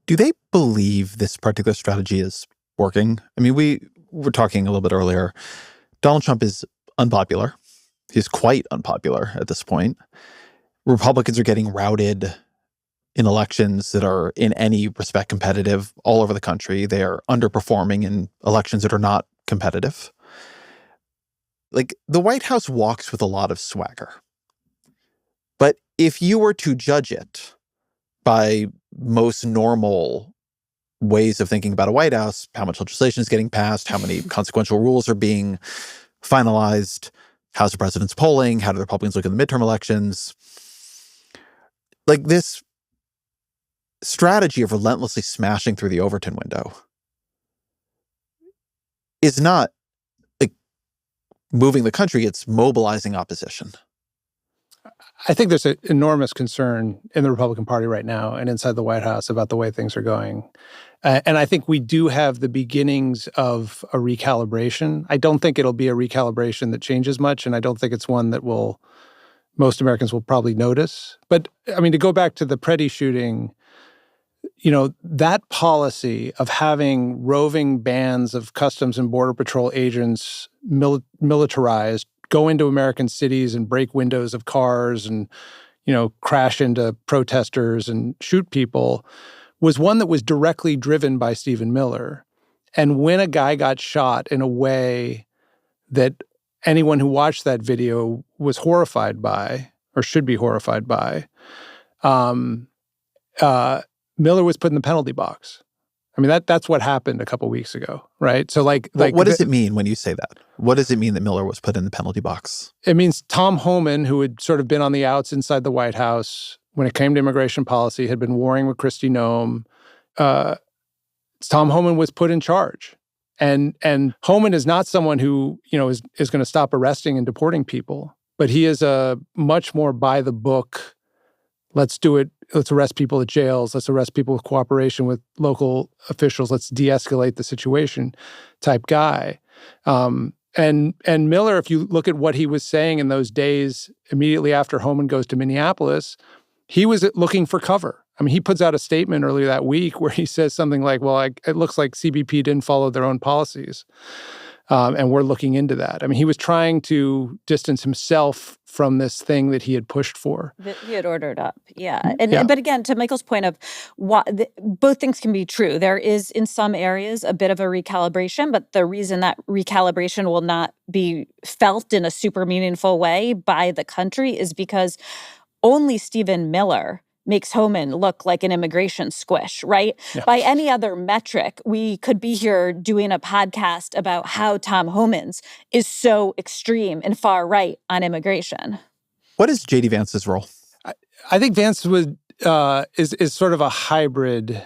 Do they believe this particular strategy is working? I mean, we were talking a little bit earlier. Donald Trump is unpopular. He's quite unpopular at this point. Republicans are getting routed in elections that are in any respect competitive all over the country. They are underperforming in elections that are not competitive. Like, the White House walks with a lot of swagger. But if you were to judge it by most normal ways of thinking about a White House, how much legislation is getting passed, how many consequential rules are being finalized, how's the president's polling, how do the Republicans look in the midterm elections, like this strategy of relentlessly smashing through the Overton window is not like moving the country, it's mobilizing opposition. I think there's an enormous concern in the Republican Party right now and inside the White House about the way things are going. And I think we do have the beginnings of a recalibration. I don't think it'll be a recalibration that changes much, and I don't think it's one that most Americans will probably notice. But, I mean, to go back to the Preddy shooting, that policy of having roving bands of Customs and Border Patrol agents militarized go into American cities and break windows of cars and, crash into protesters and shoot people was one that was directly driven by Stephen Miller. And when a guy got shot in a way that anyone who watched that video was horrified by, or should be horrified by, Miller was put in the penalty box. I mean, that's what happened a couple weeks ago, right? So what does it mean when you say that? What does it mean that Miller was put in the penalty box? It means Tom Homan, who had sort of been on the outs inside the White House when it came to immigration policy, had been warring with Kristi Noem. Tom Homan was put in charge. And Homan is not someone who, is going to stop arresting and deporting people, but he is a much more by the book, let's do it. Let's arrest people at jails. Let's arrest people with cooperation with local officials. Let's de-escalate the situation type guy. And Miller, if you look at what he was saying in those days immediately after Homan goes to Minneapolis, he was looking for cover. I mean, he puts out a statement earlier that week where he says something like, well, it looks like CBP didn't follow their own policies. And we're looking into that. I mean, he was trying to distance himself from this thing that he had pushed for. That he had ordered up, yeah. But again, to Michael's point of both things can be true. There is, in some areas, a bit of a recalibration, but the reason that recalibration will not be felt in a super meaningful way by the country is because only Stephen Miller makes Homan look like an immigration squish, right? Yeah. By any other metric, we could be here doing a podcast about how Tom Homan's is so extreme and far right on immigration. What is J.D. Vance's role? I think Vance is sort of a hybrid.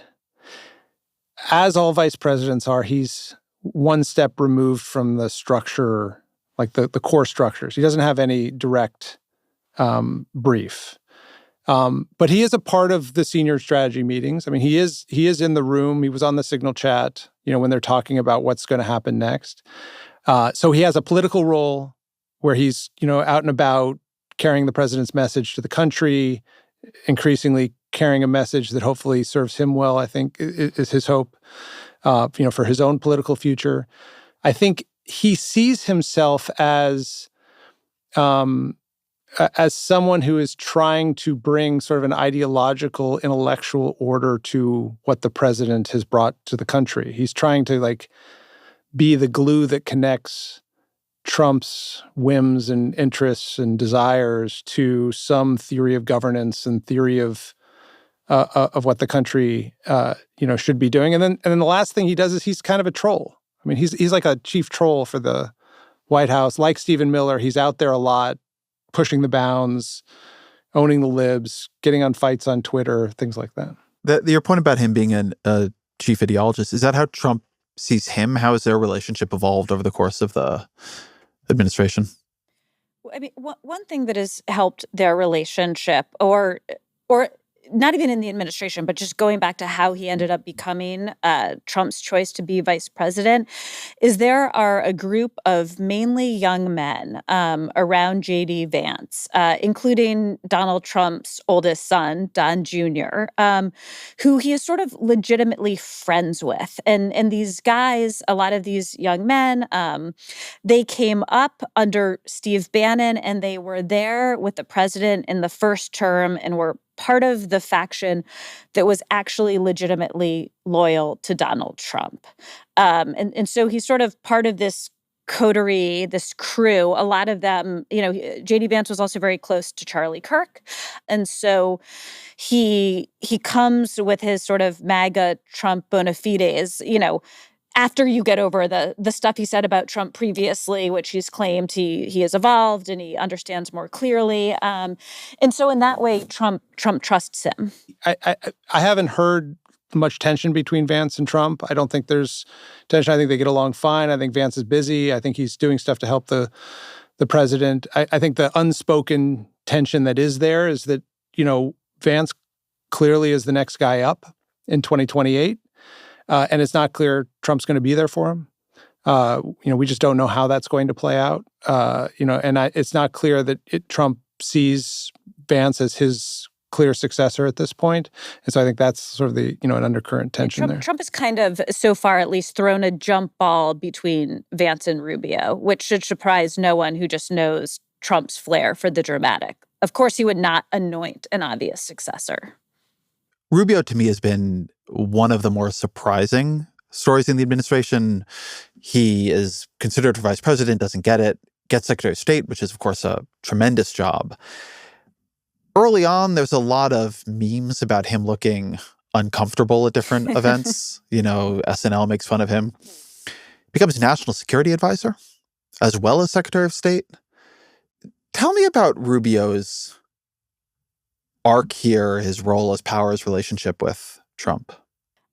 As all vice presidents are, he's one step removed from the structure, like the core structures. He doesn't have any direct brief. But he is a part of the senior strategy meetings. I mean, he is in the room. He was on the Signal chat, when they're talking about what's going to happen next. So he has a political role where he's, out and about carrying the president's message to the country, increasingly carrying a message that hopefully serves him well, I think is his hope, for his own political future. I think he sees himself as as someone who is trying to bring sort of an ideological, intellectual order to what the president has brought to the country. He's trying to like be the glue that connects Trump's whims and interests and desires to some theory of governance and theory of what the country should be doing. And then the last thing he does is he's kind of a troll. I mean, he's like a chief troll for the White House. Like Stephen Miller, he's out there a lot, pushing the bounds, owning the libs, getting on fights on Twitter, things like that. Your point about him being a chief ideologist, is that how Trump sees him? How has their relationship evolved over the course of the administration? I mean, one thing that has helped their relationship, or not even in the administration, but just going back to how he ended up becoming Trump's choice to be vice president, is there are a group of mainly young men around J.D. Vance, including Donald Trump's oldest son, Don Jr., who he is sort of legitimately friends with. And these guys, a lot of these young men, they came up under Steve Bannon, and they were there with the president in the first term and were part of the faction that was actually legitimately loyal to Donald Trump. And so he's sort of part of this coterie, this crew. A lot of them, J.D. Vance was also very close to Charlie Kirk. And so he comes with his sort of MAGA Trump bona fides, after you get over the stuff he said about Trump previously, which he's claimed he has evolved and he understands more clearly. And so in that way, Trump trusts him. I haven't heard much tension between Vance and Trump. I don't think there's tension. I think they get along fine. I think Vance is busy. I think he's doing stuff to help the president. I think the unspoken tension that is there is that, Vance clearly is the next guy up in 2028. And it's not clear Trump's going to be there for him. We just don't know how that's going to play out. It's not clear that Trump sees Vance as his clear successor at this point. And so I think that's sort of the, an undercurrent tension there. Trump has kind of, so far at least, thrown a jump ball between Vance and Rubio, which should surprise no one who just knows Trump's flair for the dramatic. Of course, he would not anoint an obvious successor. Rubio, to me, has been one of the more surprising stories in the administration. He is considered for vice president, doesn't get it, gets Secretary of State, which is, of course, a tremendous job. Early on, there's a lot of memes about him looking uncomfortable at different events. SNL makes fun of him. Becomes national security advisor, as well as Secretary of State. Tell me about Rubio's arc here, his role as power, his relationship with Trump.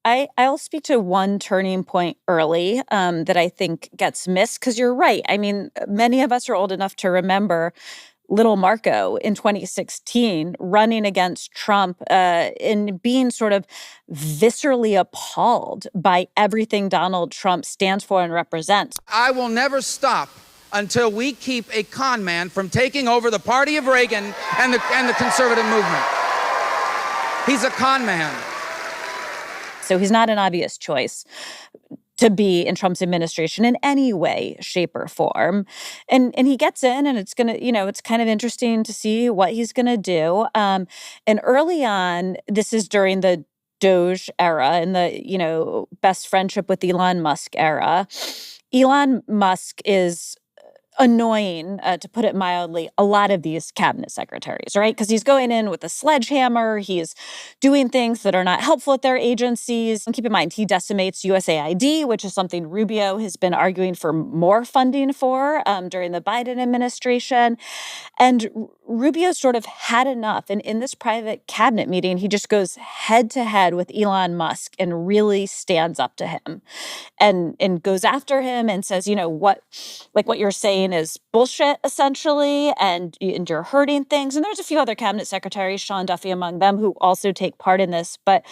I'll speak to one turning point early that I think gets missed, because you're right. I mean, many of us are old enough to remember little Marco in 2016 running against Trump and being sort of viscerally appalled by everything Donald Trump stands for and represents. I will never stop until we keep a con man from taking over the party of Reagan and the conservative movement. He's a con man. So he's not an obvious choice to be in Trump's administration in any way, shape, or form. And he gets in, and it's gonna, it's kind of interesting to see what he's gonna do. And early on, this is during the Doge era and the, best friendship with Elon Musk era. Elon Musk is annoying, to put it mildly, a lot of these cabinet secretaries, right? Because he's going in with a sledgehammer. He's doing things that are not helpful at their agencies. And keep in mind, he decimates USAID, which is something Rubio has been arguing for more funding for during the Biden administration. And Rubio sort of had enough. And in this private cabinet meeting, he just goes head to head with Elon Musk and really stands up to him and goes after him and says, what you're saying is bullshit, essentially, and you're hurting things. And there's a few other cabinet secretaries, Sean Duffy among them, who also take part in this. But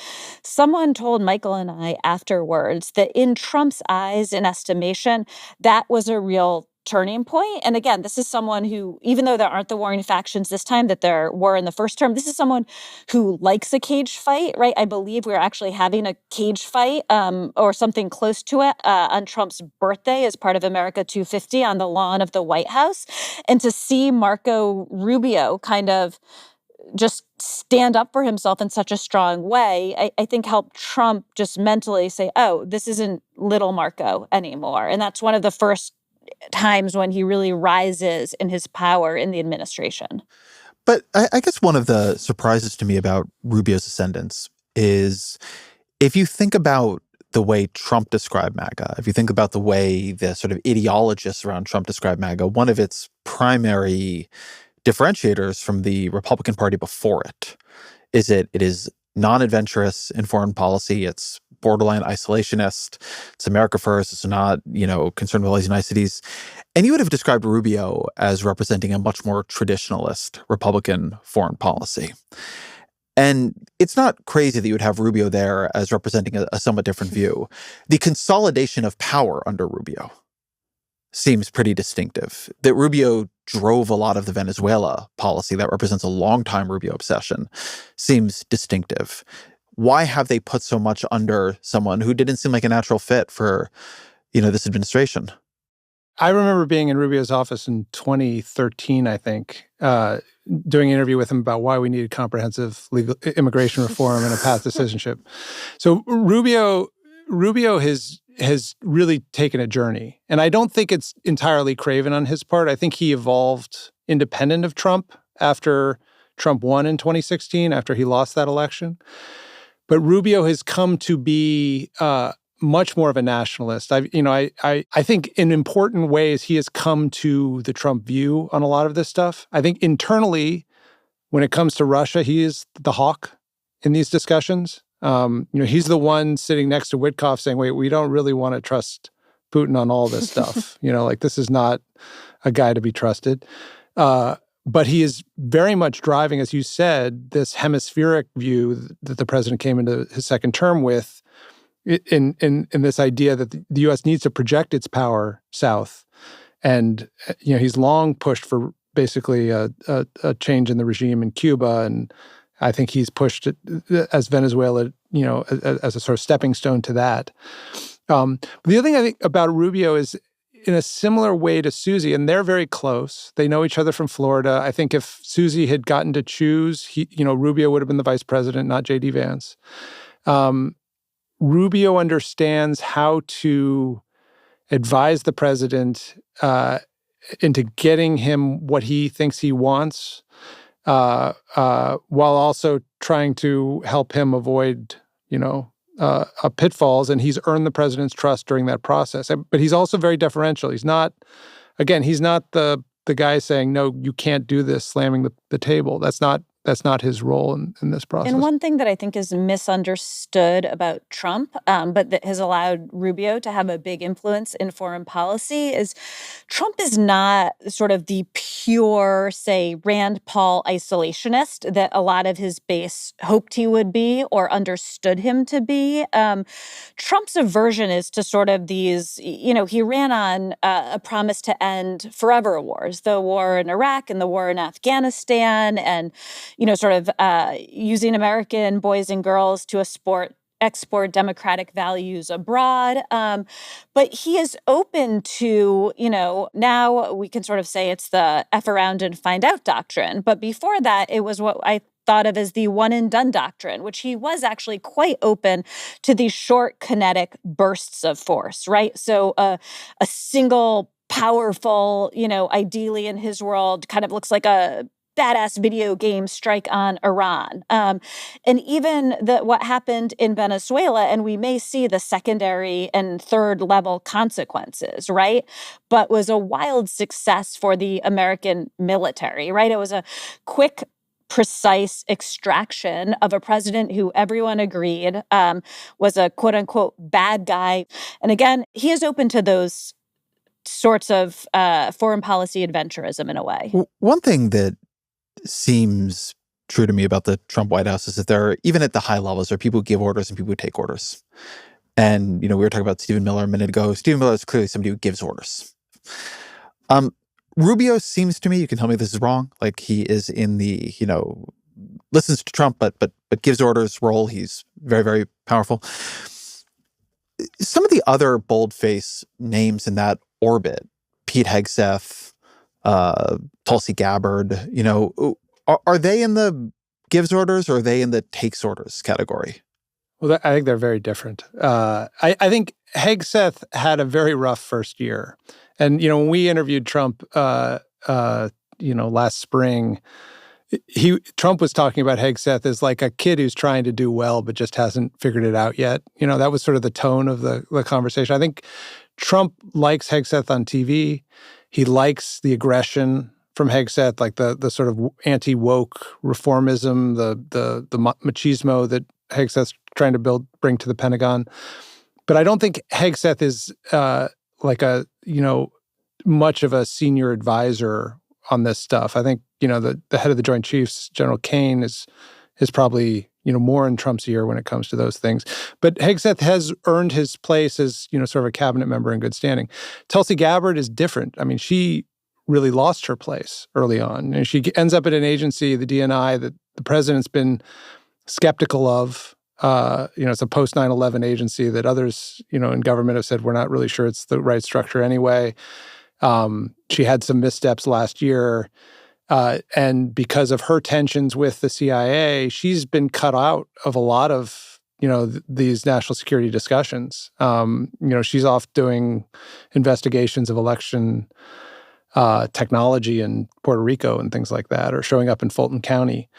someone told Michael and I afterwards that in Trump's eyes and estimation, that was a real turning point. And again, this is someone who, even though there aren't the warring factions this time that there were in the first term, this is someone who likes a cage fight, right? I believe we're actually having a cage fight or something close to it on Trump's birthday as part of America 250 on the lawn of the White House. And to see Marco Rubio kind of just stand up for himself in such a strong way, I think helped Trump just mentally say, oh, this isn't little Marco anymore. And that's one of the first times when he really rises in his power in the administration. But I guess one of the surprises to me about Rubio's ascendance is if you think about the way Trump described MAGA, if you think about the way the sort of ideologists around Trump described MAGA, one of its primary differentiators from the Republican Party before it is non-adventurous in foreign policy. It's borderline isolationist. It's America first. It's not, concerned with all these niceties. And you would have described Rubio as representing a much more traditionalist Republican foreign policy. And it's not crazy that you would have Rubio there as representing a somewhat different view. The consolidation of power under Rubio seems pretty distinctive. That Rubio drove a lot of the Venezuela policy that represents a longtime Rubio obsession seems distinctive. Why have they put so much under someone who didn't seem like a natural fit for, this administration? I remember being in Rubio's office in 2013, I think, doing an interview with him about why we needed comprehensive legal immigration reform and a path to citizenship. So Rubio has really taken a journey. And I don't think it's entirely craven on his part. I think he evolved independent of Trump after Trump won in 2016, after he lost that election. But Rubio has come to be much more of a nationalist. I think in important ways he has come to the Trump view on a lot of this stuff. I think internally, when it comes to Russia, he is the hawk in these discussions. He's the one sitting next to Witkoff saying, wait, we don't really want to trust Putin on all this stuff. This is not a guy to be trusted. But he is very much driving, as you said, this hemispheric view that the president came into his second term with in this idea that the U.S. needs to project its power south. And, he's long pushed for basically a change in the regime in Cuba. And I think he's pushed it as Venezuela, as a sort of stepping stone to that. But the other thing I think about Rubio is in a similar way to Susie, and they're very close. They know each other from Florida. I think if Susie had gotten to choose, Rubio would have been the vice president, not J.D. Vance. Rubio understands how to advise the president into getting him what he thinks he wants, while also trying to help him avoid, pitfalls. And he's earned the president's trust during that process. But he's also very deferential. He's not the guy saying, no, you can't do this, slamming the table. That's not his role in this process. And one thing that I think is misunderstood about Trump, but that has allowed Rubio to have a big influence in foreign policy is Trump is not sort of the pure, say, Rand Paul isolationist that a lot of his base hoped he would be or understood him to be. Trump's aversion is to sort of these, he ran on a promise to end forever wars, the war in Iraq and the war in Afghanistan, and sort of using American boys and girls to export democratic values abroad. But he is open to, now we can sort of say it's the F around and find out doctrine. But before that, it was what I thought of as the one and done doctrine, which he was actually quite open to these short kinetic bursts of force, right? So a single powerful, ideally in his world, kind of looks like a badass video game strike on Iran. And even what happened in Venezuela, and we may see the secondary and third level consequences, right? But was a wild success for the American military, right? It was a quick, precise extraction of a president who everyone agreed was a quote unquote bad guy. And again, he is open to those sorts of foreign policy adventurism in a way. One thing that seems true to me about the Trump White House is that there are, even at the high levels, there are people who give orders and people who take orders. And, we were talking about Stephen Miller a minute ago. Stephen Miller is clearly somebody who gives orders. Rubio seems to me, you can tell me this is wrong, like he is in the, listens to Trump, but gives orders role. He's very, very powerful. Some of the other boldface names in that orbit, Pete Hegseth, Tulsi Gabbard, are they in the gives orders or are they in the takes orders category? Well, I think they're very different. I think Hegseth had a very rough first year. And, when we interviewed Trump, last spring, Trump was talking about Hegseth as like a kid who's trying to do well but just hasn't figured it out yet. That was sort of the tone of the conversation. I think Trump likes Hegseth on TV. He likes the aggression from Hegseth, like the sort of anti-woke reformism, the machismo that Hegseth's trying to bring to the Pentagon. But I don't think Hegseth is much of a senior advisor on this stuff. I think, the head of the Joint Chiefs, General Kane, is probably, more in Trump's ear when it comes to those things. But Hegseth has earned his place as, sort of a cabinet member in good standing. Tulsi Gabbard is different. I mean, she really lost her place early on. And she ends up at an agency, the DNI, that the president's been skeptical of. It's a post 9/11 agency that others, in government have said, we're not really sure it's the right structure anyway. She had some missteps last year. And because of her tensions with the CIA, she's been cut out of a lot of, these national security discussions. She's off doing investigations of election technology in Puerto Rico and things like that, or showing up in Fulton County.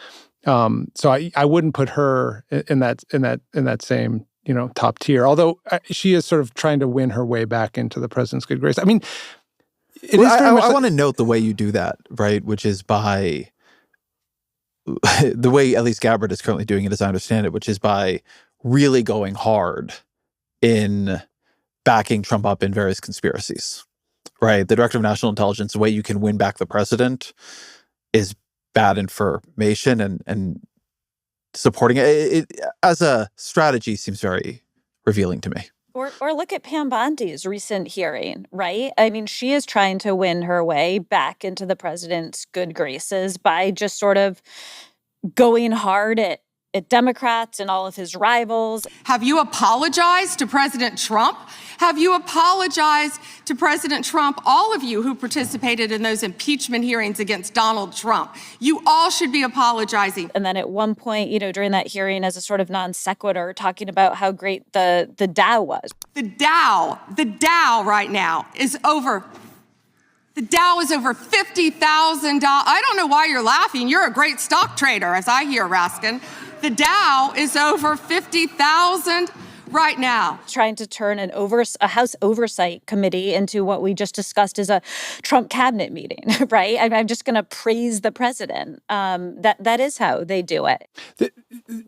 So I wouldn't put her in that same, top tier, although she is sort of trying to win her way back into the president's good grace. I mean, I want to note the way you do that, right? Which is by the way at least Gabbard is currently doing it, as I understand it, which is by really going hard in backing Trump up in various conspiracies, right? The Director of National Intelligence, the way you can win back the president is bad information, and supporting it as a strategy seems very revealing to me. Or look at Pam Bondi's recent hearing, right? I mean, she is trying to win her way back into the president's good graces by just sort of going hard at Democrats and all of his rivals. Have you apologized to President Trump? Have you apologized to President Trump, all of you who participated in those impeachment hearings against Donald Trump? You all should be apologizing. And then at one point, during that hearing, as a sort of non sequitur, talking about how great the Dow was. The Dow right now is over. The Dow is over $50,000. I don't know why you're laughing. You're a great stock trader, as I hear, Raskin. The Dow is over 50,000 right now. Trying to turn a House Oversight Committee into what we just discussed as a Trump cabinet meeting, right? I'm just going to praise the president. That is how they do it.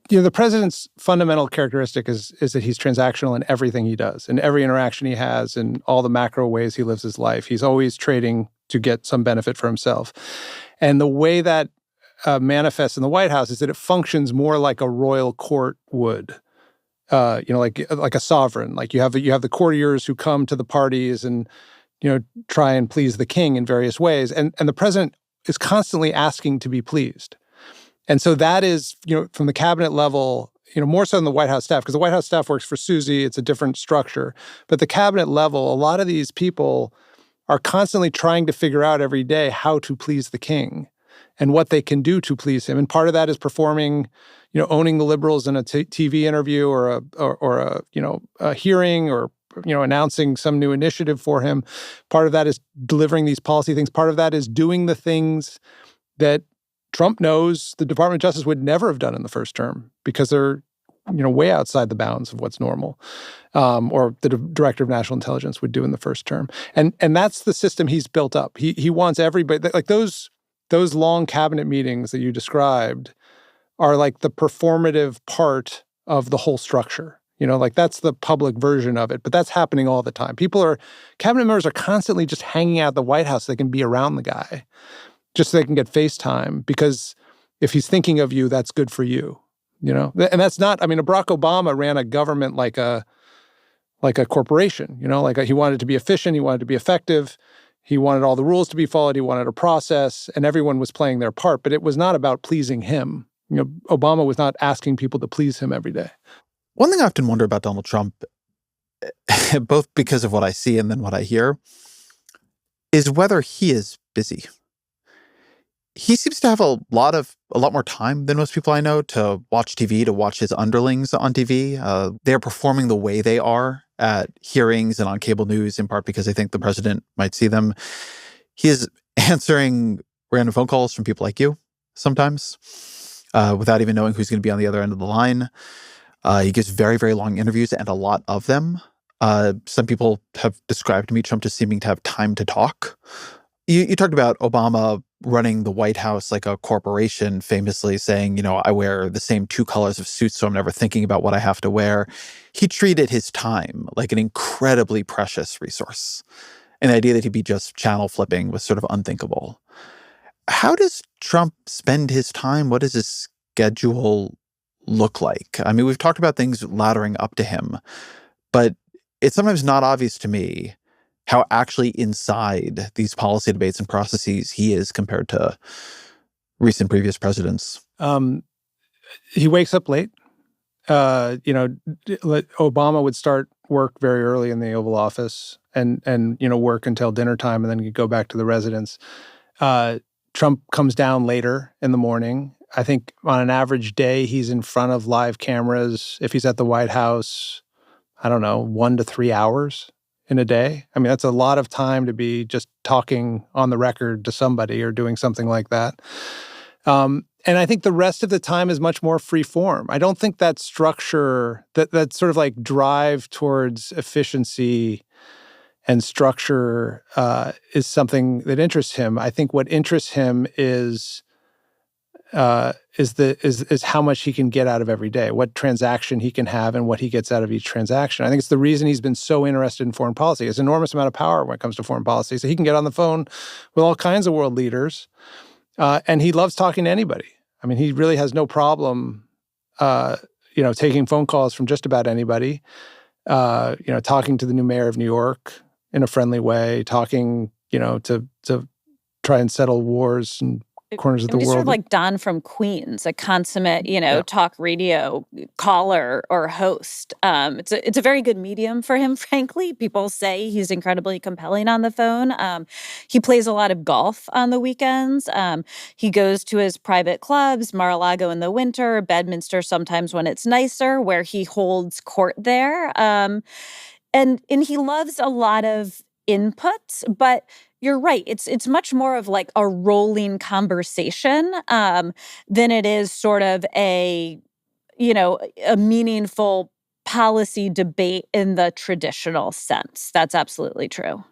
The president's fundamental characteristic is that he's transactional in everything he does, in every interaction he has, in all the macro ways he lives his life. He's always trading to get some benefit for himself. And the way that manifests in the White House is that it functions more like a royal court would, like a sovereign. Like you have the courtiers who come to the parties and try and please the king in various ways, and the president is constantly asking to be pleased. And so that is from the cabinet level, more so than the White House staff, because the White House staff works for Susie. It's a different structure, but the cabinet level, a lot of these people are constantly trying to figure out every day how to please the king and what they can do to please him. And part of that is performing, owning the liberals in a TV interview or a hearing, or, announcing some new initiative for him. Part of that is delivering these policy things. Part of that is doing the things that Trump knows the Department of Justice would never have done in the first term because they're, way outside the bounds of what's normal, or the Director of National Intelligence would do in the first term. And that's the system he's built up. He wants everybody, like those long cabinet meetings that you described are like the performative part of the whole structure. Like that's the public version of it, but that's happening all the time. Cabinet members are constantly just hanging out at the White House so they can be around the guy, just so they can get FaceTime, because if he's thinking of you, that's good for you, And that's not, Barack Obama ran a government like a corporation, he wanted to be efficient, he wanted to be effective. He wanted all the rules to be followed. He wanted a process, and everyone was playing their part. But it was not about pleasing him. Obama was not asking people to please him every day. One thing I often wonder about Donald Trump, both because of what I see and then what I hear, is whether he is busy. He seems to have a lot more time than most people I know to watch TV, to watch his underlings on TV. They're performing the way they are at hearings and on cable news, in part because they think the president might see them. He is answering random phone calls from people like you sometimes, without even knowing who's going to be on the other end of the line. He gives very, very long interviews, and a lot of them. Some people have described to me Trump just seeming to have time to talk. You talked about Obama running the White House like a corporation, famously saying, I wear the same 2 colors of suits, so I'm never thinking about what I have to wear. He treated his time like an incredibly precious resource. And the idea that he'd be just channel flipping was sort of unthinkable. How does Trump spend his time? What does his schedule look like? I mean, we've talked about things laddering up to him, but it's sometimes not obvious to me how actually inside these policy debates and processes he is compared to recent previous presidents. He wakes up late. Obama would start work very early in the Oval Office and work until dinner time, and then he'd go back to the residence. Trump comes down later in the morning. I think on an average day, he's in front of live cameras. If he's at the White House, 1 to 3 hours in a day. I mean, that's a lot of time to be just talking on the record to somebody or doing something like that. And I think the rest of the time is much more free form. I don't think that structure, that sort of like drive towards efficiency and structure is something that interests him. I think what interests him is how much he can get out of every day, what transaction he can have and what he gets out of each transaction. I think it's the reason he's been so interested in foreign policy. He has an enormous amount of power when it comes to foreign policy. So he can get on the phone with all kinds of world leaders, and he loves talking to anybody. I mean, he really has no problem, taking phone calls from just about anybody, talking to the new mayor of New York in a friendly way, talking, to try and settle wars and corners of the world. Sort of like Don from Queens, a consummate, talk radio caller or host. It's a very good medium for him, frankly. People say he's incredibly compelling on the phone. He plays a lot of golf on the weekends. He goes to his private clubs, Mar-a-Lago in the winter, Bedminster sometimes when it's nicer, where he holds court there. And he loves a lot of inputs, but you're right. It's much more of like a rolling conversation than it is sort of a meaningful policy debate in the traditional sense. That's absolutely true.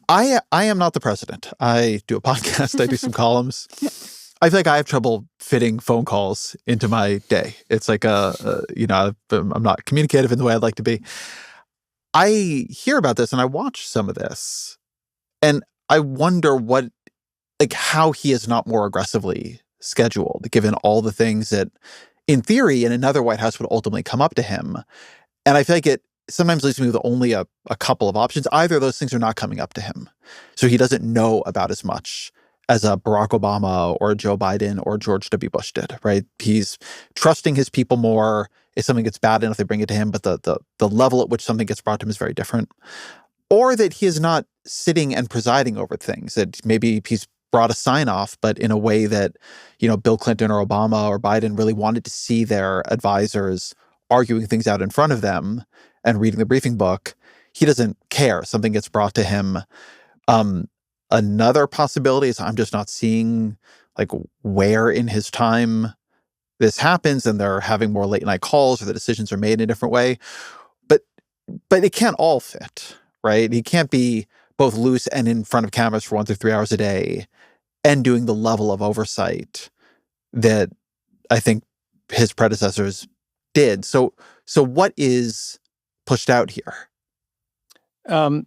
I am not the president. I do a podcast. I do some columns. I feel like I have trouble fitting phone calls into my day. It's like I'm not communicative in the way I'd like to be. I hear about this and I watch some of this. And I wonder how he is not more aggressively scheduled, given all the things that, in theory, in another White House would ultimately come up to him. And I feel like it sometimes leaves me with only a couple of options. Either of those things are not coming up to him. So he doesn't know about as much as a Barack Obama or a Joe Biden or George W. Bush did, right? He's trusting his people more. If something gets bad enough, they bring it to him. But the level at which something gets brought to him is very different. Or that he is not sitting and presiding over things, that maybe he's brought a sign-off, but in a way that, Bill Clinton or Obama or Biden really wanted to see their advisors arguing things out in front of them and reading the briefing book. He doesn't care. Something gets brought to him. Another possibility is I'm just not seeing where in his time this happens, and they're having more late night calls or the decisions are made in a different way. But it can't all fit. Right? He can't be both loose and in front of cameras for 1 to 3 hours a day and doing the level of oversight that I think his predecessors did. So what is pushed out here? All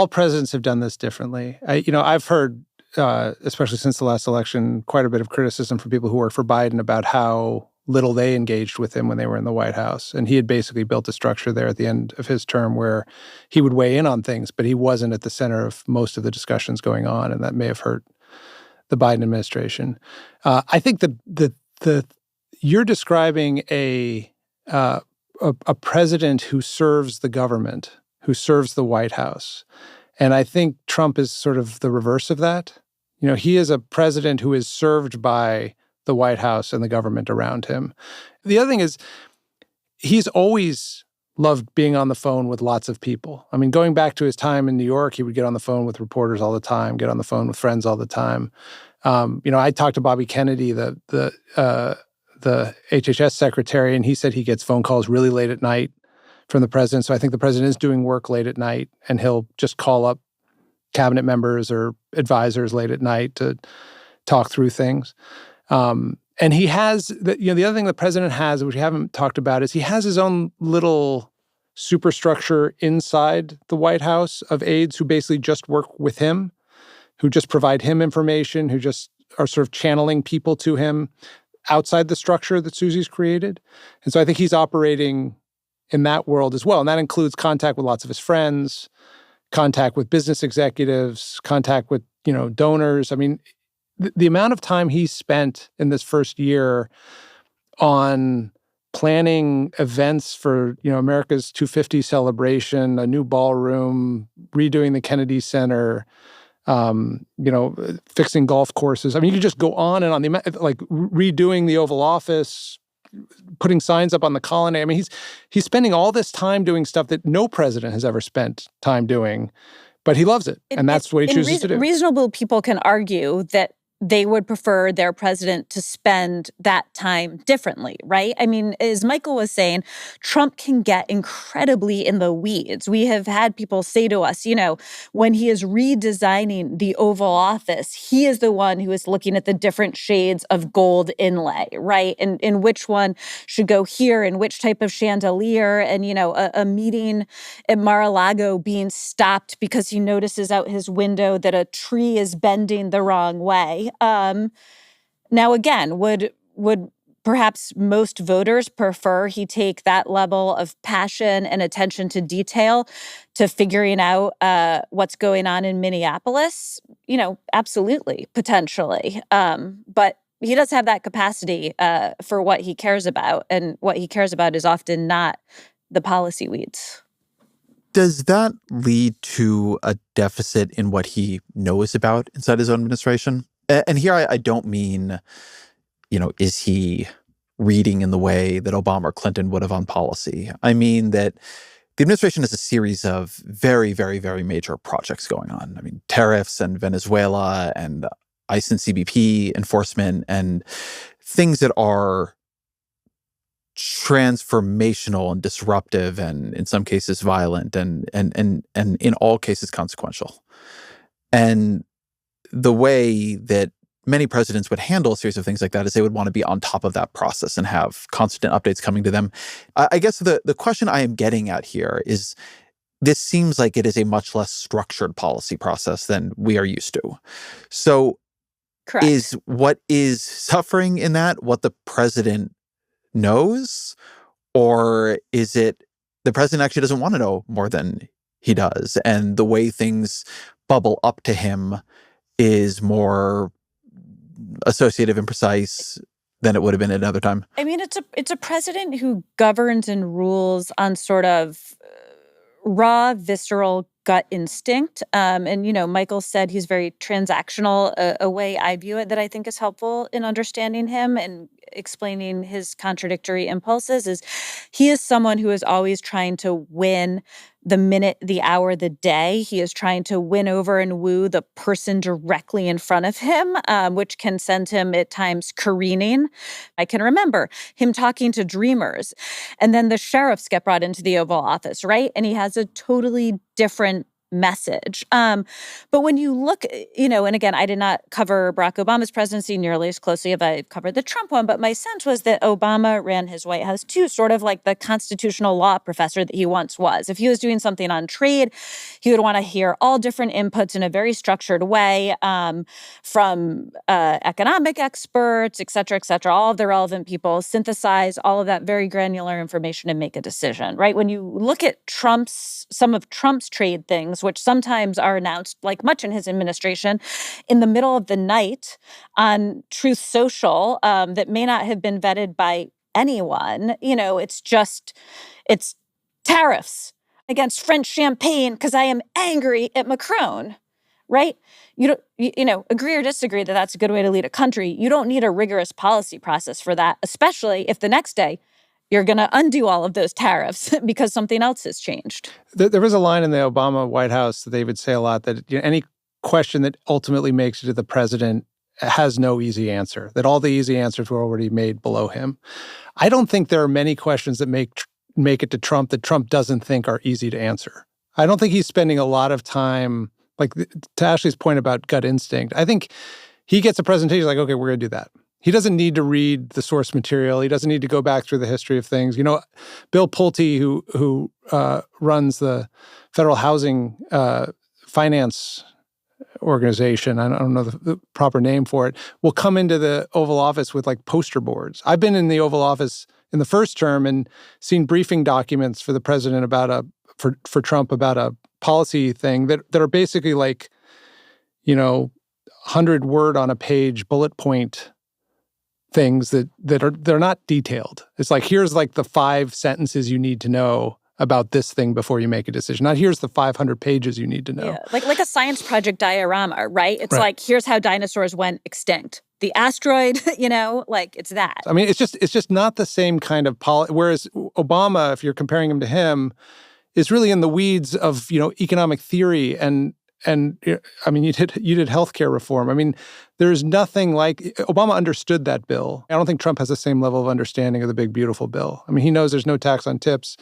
presidents have done this differently. I've heard, especially since the last election, quite a bit of criticism from people who work for Biden about how little they engaged with him when they were in the White House. And he had basically built a structure there at the end of his term where he would weigh in on things, but he wasn't at the center of most of the discussions going on, and that may have hurt the Biden administration. I think you're describing a president who serves the government, who serves the White House. And I think Trump is sort of the reverse of that. You know, he is a president who is served by the White House and the government around him. The other thing is, he's always loved being on the phone with lots of people. I mean, going back to his time in New York, he would get on the phone with reporters all the time, get on the phone with friends all the time. I talked to Bobby Kennedy, the HHS secretary, and he said he gets phone calls really late at night from the president. So I think the president is doing work late at night, and he'll just call up cabinet members or advisors late at night to talk through things. And he has, the other thing the president has, which we haven't talked about, is he has his own little superstructure inside the White House of aides who basically just work with him, who just provide him information, who just are sort of channeling people to him outside the structure that Susie's created. And so I think he's operating in that world as well. And that includes contact with lots of his friends, contact with business executives, contact with, donors. I mean, the amount of time he spent in this first year on planning events for, America's 250 celebration, a new ballroom, redoing the Kennedy Center, fixing golf courses. I mean, you could just go on and on, like redoing the Oval Office, putting signs up on the colonnade. I mean, he's spending all this time doing stuff that no president has ever spent time doing, but he loves it. And that's what he chooses to do. Reasonable people can argue that they would prefer their president to spend that time differently, right? I mean, as Michael was saying, Trump can get incredibly in the weeds. We have had people say to us, when he is redesigning the Oval Office, he is the one who is looking at the different shades of gold inlay, right? And which one should go here and which type of chandelier, and, a meeting at Mar-a-Lago being stopped because he notices out his window that a tree is bending the wrong way. Now, again, would perhaps most voters prefer he take that level of passion and attention to detail to figuring out what's going on in Minneapolis? Absolutely, potentially. But he does have that capacity for what he cares about, and what he cares about is often not the policy weeds. Does that lead to a deficit in what he knows about inside his own administration? And here I don't mean, is he reading in the way that Obama or Clinton would have on policy? I mean that the administration has a series of very, very, very major projects going on. I mean, tariffs and Venezuela and ICE and CBP enforcement and things that are transformational and disruptive and in some cases violent and in all cases consequential. And the way that many presidents would handle a series of things like that is they would want to be on top of that process and have constant updates coming to them. I guess the question I am getting at here is, this seems like it is a much less structured policy process than we are used to. So correct. Is what is suffering in that what the president knows? Or is it the president actually doesn't want to know more than he does, and the way things bubble up to him is more associative and precise than it would have been at another time? I mean, it's a president who governs and rules on sort of raw, visceral gut instinct. And Michael said he's very transactional. A way I view it that I think is helpful in understanding him and explaining his contradictory impulses is he is someone who is always trying to win the minute, the hour, the day. He is trying to win over and woo the person directly in front of him, which can send him at times careening. I can remember him talking to dreamers, and then the sheriffs get brought into the Oval Office, right? And he has a totally different message. But when you look, and again, I did not cover Barack Obama's presidency nearly as closely as I covered the Trump one, but my sense was that Obama ran his White House too, sort of like the constitutional law professor that he once was. If he was doing something on trade, he would want to hear all different inputs in a very structured way from economic experts, et cetera, all of the relevant people, synthesize all of that very granular information and make a decision, right? When you look at some of Trump's trade things, which sometimes are announced, like much in his administration, in the middle of the night on Truth Social, that may not have been vetted by anyone. It's tariffs against French champagne because I am angry at Macron, right? Agree or disagree that that's a good way to lead a country. You don't need a rigorous policy process for that, especially if the next day you're going to undo all of those tariffs because something else has changed. There was a line in the Obama White House that they would say a lot, that any question that ultimately makes it to the president has no easy answer, that all the easy answers were already made below him. I don't think there are many questions that make it to Trump that Trump doesn't think are easy to answer. I don't think he's spending a lot of time, like to Ashley's point about gut instinct. I think he gets a presentation like, okay, we're going to do that. He doesn't need to read the source material. He doesn't need to go back through the history of things. Bill Pulte, who runs the Federal Housing Finance Organization, I don't know the proper name for it, will come into the Oval Office with like poster boards. I've been in the Oval Office in the first term and seen briefing documents for the president for Trump about a policy thing that are basically like, 100-word on a page bullet point things they're not detailed. It's like, here's like the 5 sentences you need to know about this thing before you make a decision. Not here's the 500 pages you need to know. Yeah, like a science project diorama, right? It's like, here's how dinosaurs went extinct. The asteroid, it's that. I mean, it's just not the same kind of whereas Obama, if you're comparing him to him, is really in the weeds of, economic theory and I mean, you did healthcare reform. I mean, there's nothing like Obama understood that bill. I don't think Trump has the same level of understanding of the big, beautiful bill. I mean, he knows there's no tax on tips,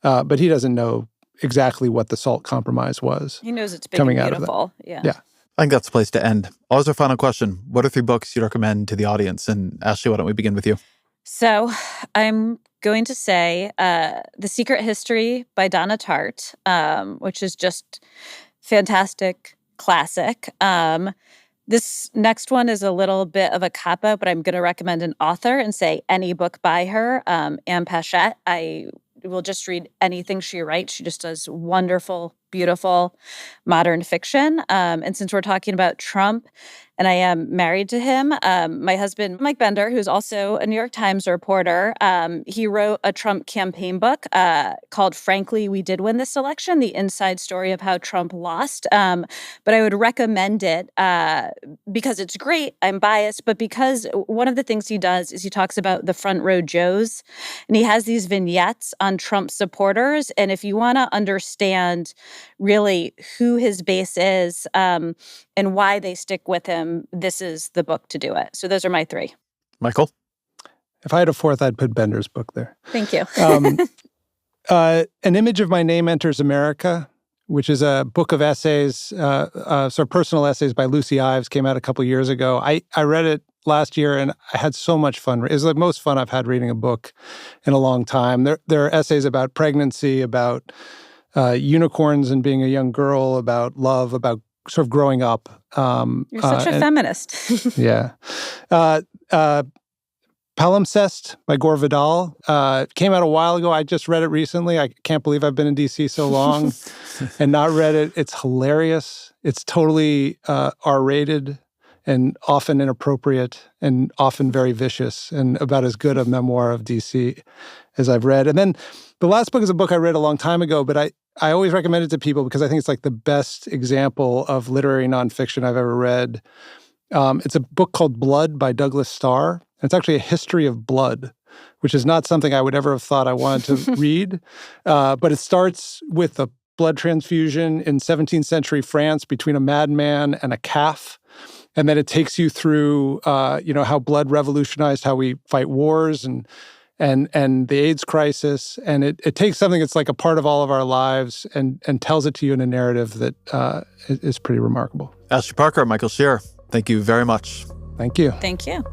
but he doesn't know exactly what the SALT compromise was. He knows it's big coming and out of beautiful. Yeah. I think that's the place to end. Always our final question. What are 3 books you'd recommend to the audience? And Ashley, why don't we begin with you? So I'm going to say The Secret History by Donna Tartt, which is just fantastic classic. This next one is a little bit of a cop-out, but I'm going to recommend an author and say any book by her, Anne Pachette. I will just read anything she writes. She just does wonderful, beautiful, modern fiction. And since we're talking about Trump, and I am married to him, my husband, Mike Bender, who's also a New York Times reporter, he wrote a Trump campaign book called Frankly, We Did Win This Election, the inside story of how Trump lost. But I would recommend it because it's great. I'm biased, but because one of the things he does is he talks about the front row Joes, and he has these vignettes on Trump supporters. And if you want to understand really who his base is and why they stick with him, this is the book to do it. So those are my 3. Michael? If I had a 4th, I'd put Bender's book there. Thank you. An Image of My Name Enters America, which is a book of essays, sort of personal essays by Lucy Ives, came out a couple years ago. I read it last year and I had so much fun. It was the most fun I've had reading a book in a long time. There are essays about pregnancy, about unicorns and being a young girl, about love, about sort of growing up. You're such a feminist. Yeah. Palimpsest by Gore Vidal. Came out a while ago. I just read it recently. I can't believe I've been in D.C. so long and not read it. It's hilarious. It's totally R-rated and often inappropriate and often very vicious and about as good a memoir of D.C. as I've read. And then the last book is a book I read a long time ago, but I always recommend it to people because I think it's like the best example of literary nonfiction I've ever read. It's a book called Blood by Douglas Starr. And it's actually a history of blood, which is not something I would ever have thought I wanted to read. But it starts with a blood transfusion in 17th century France between a madman and a calf. And then it takes you through, how blood revolutionized how we fight wars and and the AIDS crisis. And it takes something that's like a part of all of our lives and tells it to you in a narrative that is pretty remarkable. Ashley Parker and Michael Scherer, thank you very much. Thank you. Thank you.